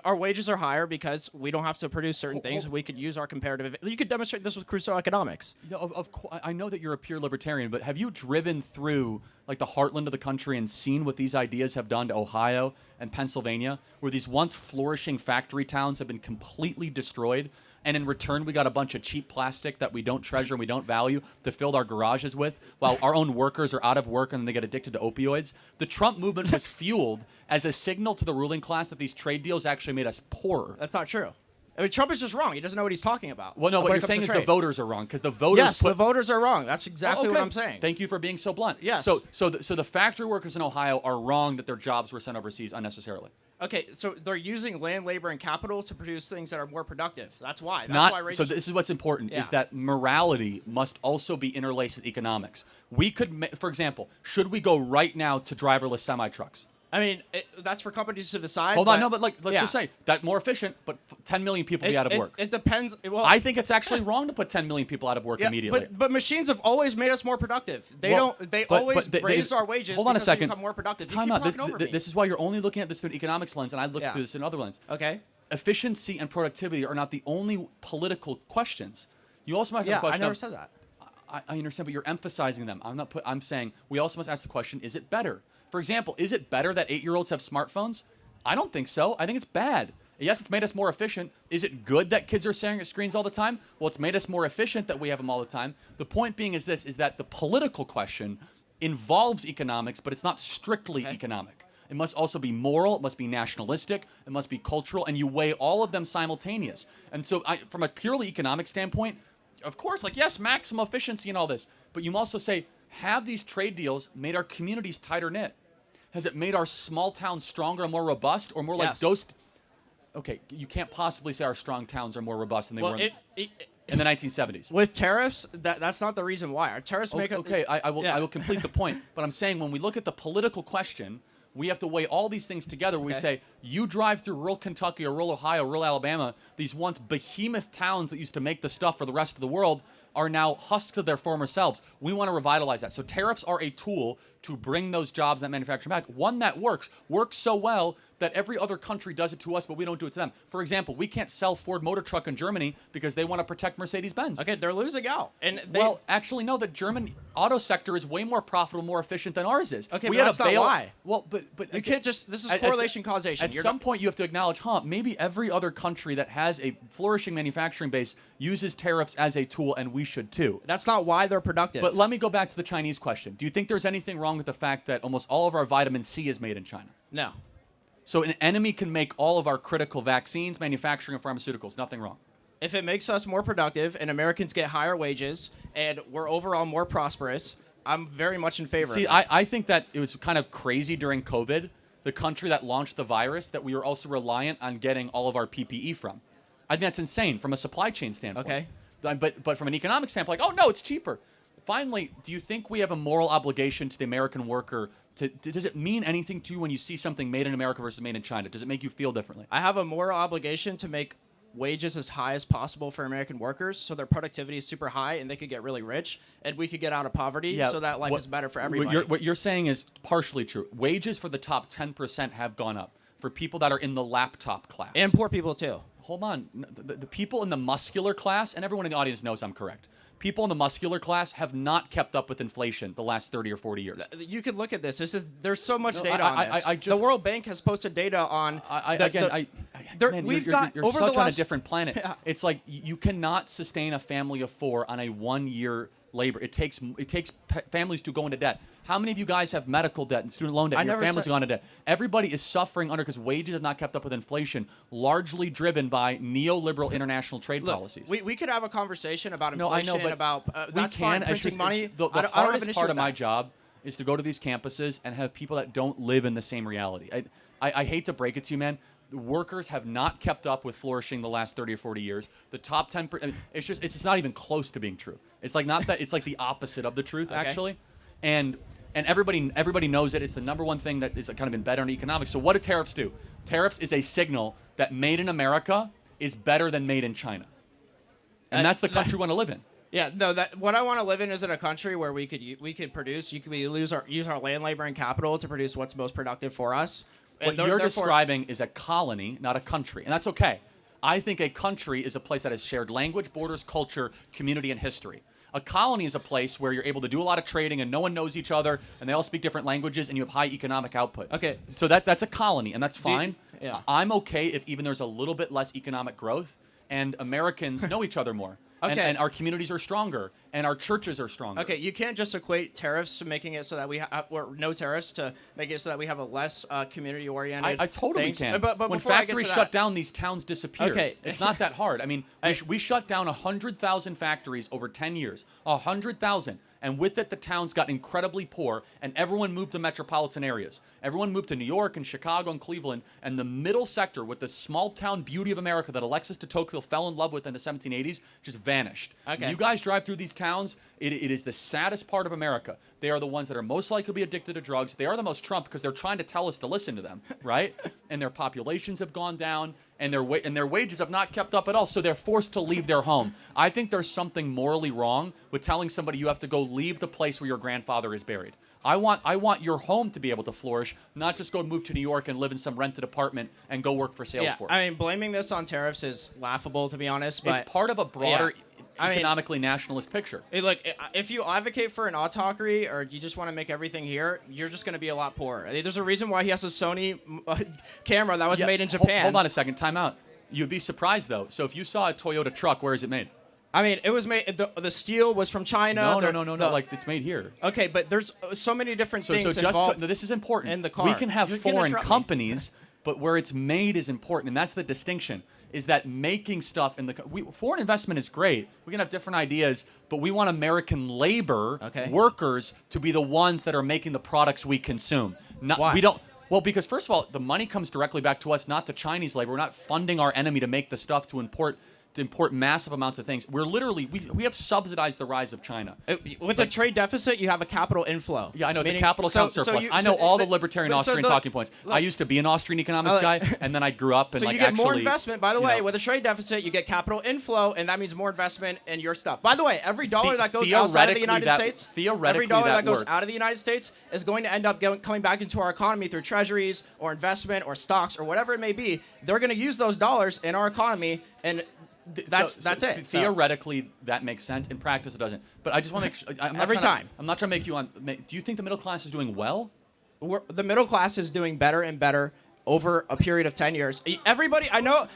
Our wages are higher because we don't have to produce certain things. We could use our comparative. You could demonstrate this with Crusoe economics. You know, I know that you're a pure libertarian, but have you driven through like the heartland of the country and seen what these ideas have done to Ohio and Pennsylvania, where these once flourishing factory towns have been completely destroyed? And in return, we got a bunch of cheap plastic that we don't treasure and we don't value to fill our garages with, while our own workers are out of work and they get addicted to opioids. The Trump movement was fueled as a signal to the ruling class that these trade deals actually made us poorer. That's not true. I mean, Trump is just wrong. He doesn't know what he's talking about. Well, no, what when you're it comes saying to is the trade. voters are wrong because the voters. Yes, the voters are wrong. That's exactly what Okay. I'm saying. Thank you for being so blunt. Yes. So the factory workers in Ohio are wrong that their jobs were sent overseas unnecessarily. Okay, so they're using land, labor, and capital to produce things that are more productive. That's why. That's Not, why so racism- this is what's important, Yeah. is that morality must also be interlaced with economics. We could, for example, should we go right now to driverless semi-trucks? I mean, that's for companies to decide. Hold on, no, but like, let's yeah. just say that more efficient, but 10 million people be out of work. It depends. Well, I think it's actually wrong to put 10 million people out of work yeah, immediately. but machines have always made us more productive. They Well, don't. They but always they- raise our wages. Hold on a because we second. become more productive. You Time keep out. talking over me. This is why you're only looking at this through an economics lens, and I look Yeah. through this in another lens. Okay. Efficiency and productivity are not the only political questions. You also might have Yeah, a question. I never of- said that. I understand, but you're emphasizing them. I'm saying we also must ask the question: is it better? For example, is it better that 8-year-olds have smartphones? I don't think so. I think it's bad. Yes, it's made us more efficient. Is it good that kids are staring at screens all the time? Well, it's made us more efficient that we have them all the time. The point being is this: is that the political question involves economics, but it's not strictly economic. It must also be moral, it must be nationalistic, it must be cultural, and you weigh all of them simultaneous. And so from a purely economic standpoint, of course, like, yes, maximum efficiency and all this, but you also say, have these trade deals made our communities tighter knit? Has it made our small towns stronger and more robust, or more like Yes. ghost? Okay, you can't possibly say our strong towns are more robust than they were in the 1970s. With tariffs, that's not the reason why. Our tariffs make Okay, I will complete the point. But I'm saying when we look at the political question, We have to weigh all these things together. We say, you drive through rural Kentucky or rural Ohio, rural Alabama, these once behemoth towns that used to make the stuff for the rest of the world are now husked of their former selves. We want to revitalize that. So tariffs are a tool to bring those jobs and that manufacturing back. One that works so well that every other country does it to us, but we don't do it to them. For example, we can't sell Ford Motor Truck in Germany because they want to protect Mercedes-Benz. Okay, they're losing out. And well, actually, no, the German auto sector is way more profitable, more efficient than ours is. Okay, but that's not why. Well, but you can't just, this is correlation causation. At some point, you have to acknowledge, maybe every other country that has a flourishing manufacturing base uses tariffs as a tool, and we should too. That's not why they're productive. But let me go back to the Chinese question. Do you think there's anything wrong with the fact that almost all of our vitamin C is made in China? No. So an enemy can make all of our critical vaccines, manufacturing, and pharmaceuticals. Nothing wrong. If it makes us more productive and Americans get higher wages and we're overall more prosperous, I'm very much in favor of that. I think that it was kind of crazy during COVID, the country that launched the virus, that we were also reliant on getting all of our PPE from. I think that's insane from a supply chain standpoint. Okay. But from an economic standpoint, like, oh, no, it's cheaper. Finally, do you think we have a moral obligation to the American worker? Does it mean anything to you when you see something made in America versus made in China? Does it make you feel differently? I have a moral obligation to make wages as high as possible for American workers so their productivity is super high and they could get really rich and we could get out of poverty so that life is better for everybody. What you're saying is partially true. Wages for the top 10% have gone up for people that are in the laptop class. And poor people too. Hold on. The people in the muscular class, and everyone in the audience knows I'm correct, people in the muscular class have not kept up with inflation the last 30 or 40 years. You could look at this. There's so much data on this. The World Bank has posted data on. You're such on a different planet. Yeah. It's like you cannot sustain a family of 4 on a 1-year labor. It takes families to go into debt. How many of you guys have medical debt and student loan debt? And your family's gone into debt. Everybody is suffering under because wages have not kept up with inflation, largely driven by neoliberal international trade policies. We could have a conversation about inflation. I know, but about that's we can. fine, printing money. The hardest part of my job is to go to these campuses and have people that don't live in the same reality. I hate to break it to you, man. The workers have not kept up with flourishing the last 30 or 40 years. The top 10%, I mean, it's just not even close to being true. It's like not that, it's like the opposite of the truth, actually. And everybody knows it. It's the number one thing that is kind of embedded in economics. So what do tariffs do? Tariffs is a signal that made in America is better than made in China. And that's the country we want to live in. Yeah, no. What I want to live in is in a country where we could produce. Use our land, labor, and capital to produce what's most productive for us. What you're describing is a colony, not a country, and that's okay. I think a country is a place that has shared language, borders, culture, community, and history. A colony is a place where you're able to do a lot of trading and no one knows each other and they all speak different languages and you have high economic output. Okay. So that's a colony and that's fine. I'm okay if even there's a little bit less economic growth and Americans know each other more. Okay. And our communities are stronger, and our churches are stronger. Okay, you can't just equate tariffs to making it so that we have, or no tariffs to make it so that we have a less community-oriented. I totally things. can. But when factories shut down, these towns disappear. Okay. It's not that hard. I mean, we shut down 100,000 factories over 10 years. 100,000. And with it, the towns got incredibly poor, and everyone moved to metropolitan areas. Everyone moved to New York and Chicago and Cleveland, and the middle sector with the small-town beauty of America that Alexis de Tocqueville fell in love with in the 1780s just vanished. Okay. You guys drive through these towns, it is the saddest part of America. They are the ones that are most likely to be addicted to drugs. They are the most Trump because they're trying to tell us to listen to them, right? And their populations have gone down, and their wages have not kept up at all, so they're forced to leave their home. I think there's something morally wrong with telling somebody you have to go leave the place where your grandfather is buried. I want your home to be able to flourish, not just go move to New York and live in some rented apartment and go work for Salesforce. I mean, blaming this on tariffs is laughable, to be honest. But it's part of a broader economically nationalist picture. Look, if you advocate for an autocracy or you just want to make everything here, you're just going to be a lot poorer. There's a reason why he has a Sony camera that was made in Japan. Hold on a second. Time out. You'd be surprised, though. So if you saw a Toyota truck, where is it made? I mean, it was made. The steel was from China. No. Like it's made here. Okay, but there's so many different things involved. This is important. In the car. We can have foreign companies, but where it's made is important, and that's the distinction. Is that making stuff in the foreign investment is great. We can have different ideas, but we want American labor, workers, to be the ones that are making the products we consume. Why? We don't. Well, because first of all, the money comes directly back to us, not to Chinese labor. We're not funding our enemy to make the stuff to import to import massive amounts of things. We're literally, we have subsidized the rise of China. With a trade deficit, you have a capital inflow. Yeah, I know. It's Meaning- a capital account surplus. I know all the libertarian Austrian talking points. I used to be an Austrian economics guy, and then I grew up and so like you get actually, more investment. By the way, know. with a trade deficit, you get capital inflow, and that means more investment in your stuff. By the way, every dollar that goes outside of the United States, every dollar that goes out of the United States is going to end up coming back into our economy through treasuries or investment or stocks or whatever it may be. They're going to use those dollars in our economy, and that's it. Theoretically, that makes sense. In practice, it doesn't. But I just want to make sure. I'm not trying to make you on. Do you think the middle class is doing well? The middle class is doing better and better over a period of 10 years. Everybody, I know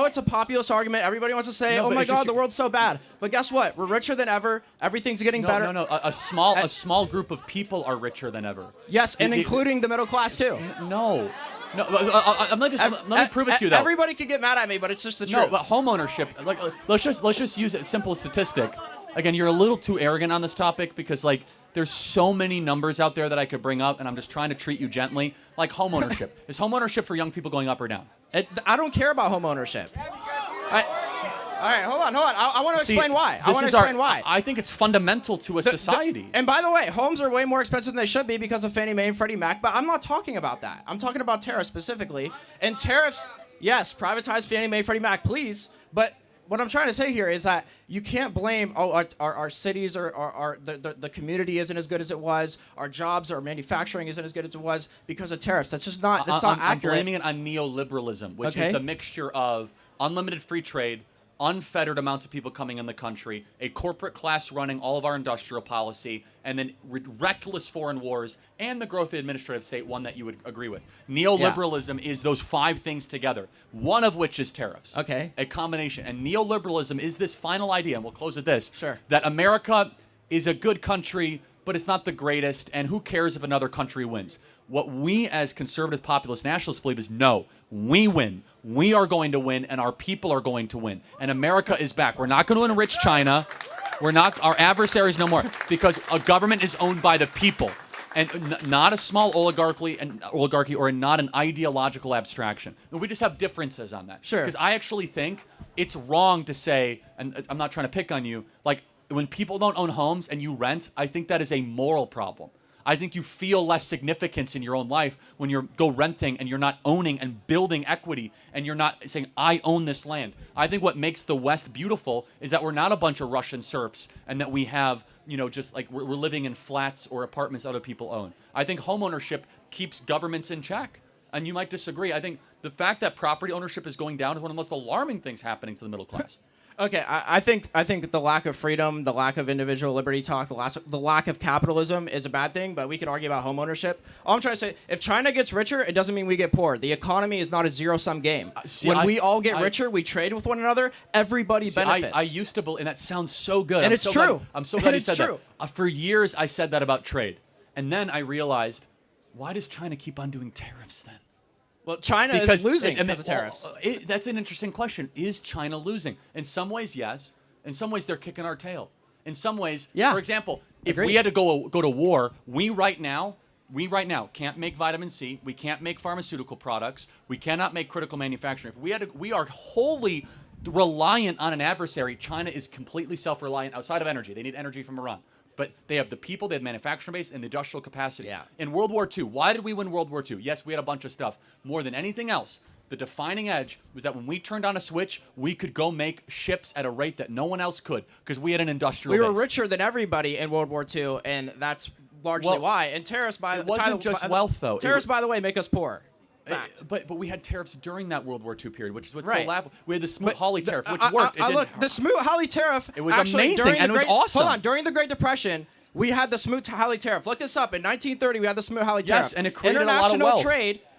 it's a populist argument. Everybody wants to say, oh my God, the world's so bad. But guess what? We're richer than ever. Everything's getting better. No. A small group of people are richer than ever. Yes, and including the middle class too. No, let me prove it to you though. Everybody can get mad at me, but it's just the truth. No, but home ownership, like let's just use a simple statistic. Again, you're a little too arrogant on this topic because like there's so many numbers out there that I could bring up, and I'm just trying to treat you gently. Like home ownership. Is home ownership for young people going up or down? I don't care about home ownership. All right, hold on. I want to explain why. Why. I think it's fundamental to a society. And by the way, homes are way more expensive than they should be because of Fannie Mae and Freddie Mac, but I'm not talking about that. I'm talking about tariffs specifically. And tariffs, yes, privatize Fannie Mae, Freddie Mac, please, but what I'm trying to say here is that you can't blame, our cities or the community isn't as good as it was, our jobs or manufacturing isn't as good as it was because of tariffs. That's just not, that's not accurate. I'm blaming it on neoliberalism, which is the mixture of unlimited free trade, unfettered amounts of people coming in the country, a corporate class running all of our industrial policy, and then reckless foreign wars, and the growth of the administrative state, one that you would agree with. Neoliberalism is those 5 things together, one of which is tariffs. Okay. A combination. And neoliberalism is this final idea, and we'll close with this, sure, that America is a good country, but it's not the greatest, and who cares if another country wins? What we as conservative populist nationalists believe is no, we win. We are going to win, and our people are going to win. And America is back. We're not going to enrich China. We're not, our adversaries no more, because a government is owned by the people, and not a small oligarchy or not an ideological abstraction. And we just have differences on that. Sure. Because I actually think it's wrong to say, and I'm not trying to pick on you, like when people don't own homes and you rent, I think that is a moral problem. I think you feel less significance in your own life when you go renting and you're not owning and building equity and you're not saying, I own this land. I think what makes the West beautiful is that we're not a bunch of Russian serfs and that we have, just like we're living in flats or apartments other people own. I think home ownership keeps governments in check. And you might disagree. I think the fact that property ownership is going down is one of the most alarming things happening to the middle class. Okay, I think the lack of freedom, the lack of individual liberty talk, the lack of capitalism is a bad thing, but we could argue about home ownership. All I'm trying to say, if China gets richer, it doesn't mean we get poor. The economy is not a zero-sum game. When we all get richer, we trade with one another, everybody benefits. I used to believe, and that sounds so good. And it's true. I'm so glad you said that. For years, I said that about trade. And then I realized, why does China keep on doing tariffs then? Well, China is losing because of tariffs. That's an interesting question. Is China losing? In some ways, yes. In some ways, they're kicking our tail. In some ways, for example, if we had to go to war, we right now can't make vitamin C. We can't make pharmaceutical products. We cannot make critical manufacturing. If we are wholly reliant on an adversary. China is completely self-reliant outside of energy. They need energy from Iran. But they have the people, they have manufacturing base, and the industrial capacity. Yeah. In World War II, why did we win World War II? Yes, we had a bunch of stuff. More than anything else, the defining edge was that when we turned on a switch, we could go make ships at a rate that no one else could because we had an industrial base. We were richer than everybody in World War II, and that's largely why. And tariffs, it wasn't just wealth, though. Tariffs, by the way, make us poor. But we had tariffs during that World War II period, which is what's so laughable. We had the Smoot-Hawley tariff, which worked. The Smoot-Hawley tariff. It was amazing, and it was awesome. Hold on, during the Great Depression, we had the Smoot-Hawley tariff. Look this up. In 1930, we had the Smoot-Hawley tariff. Yes, and it created a lot of wealth.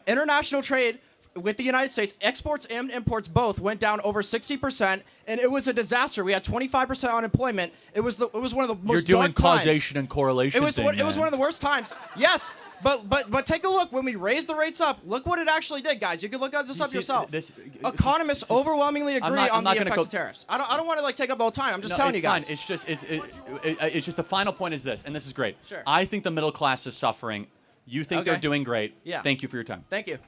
International trade with the United States, exports and imports both went down over 60%, and it was a disaster. We had 25% unemployment. It was one of the most You're doing dark times. causation and correlation. It was one of the worst times. Yes. But take a look. When we raised the rates up, look what it actually did, guys. You can look at this up yourself. Economists overwhelmingly agree on the effects of tariffs. I don't want to take up all the time. I'm just telling you guys. It's just the final point is this, and this is great. Sure. I think the middle class is suffering. You think they're doing great. Yeah. Thank you for your time. Thank you.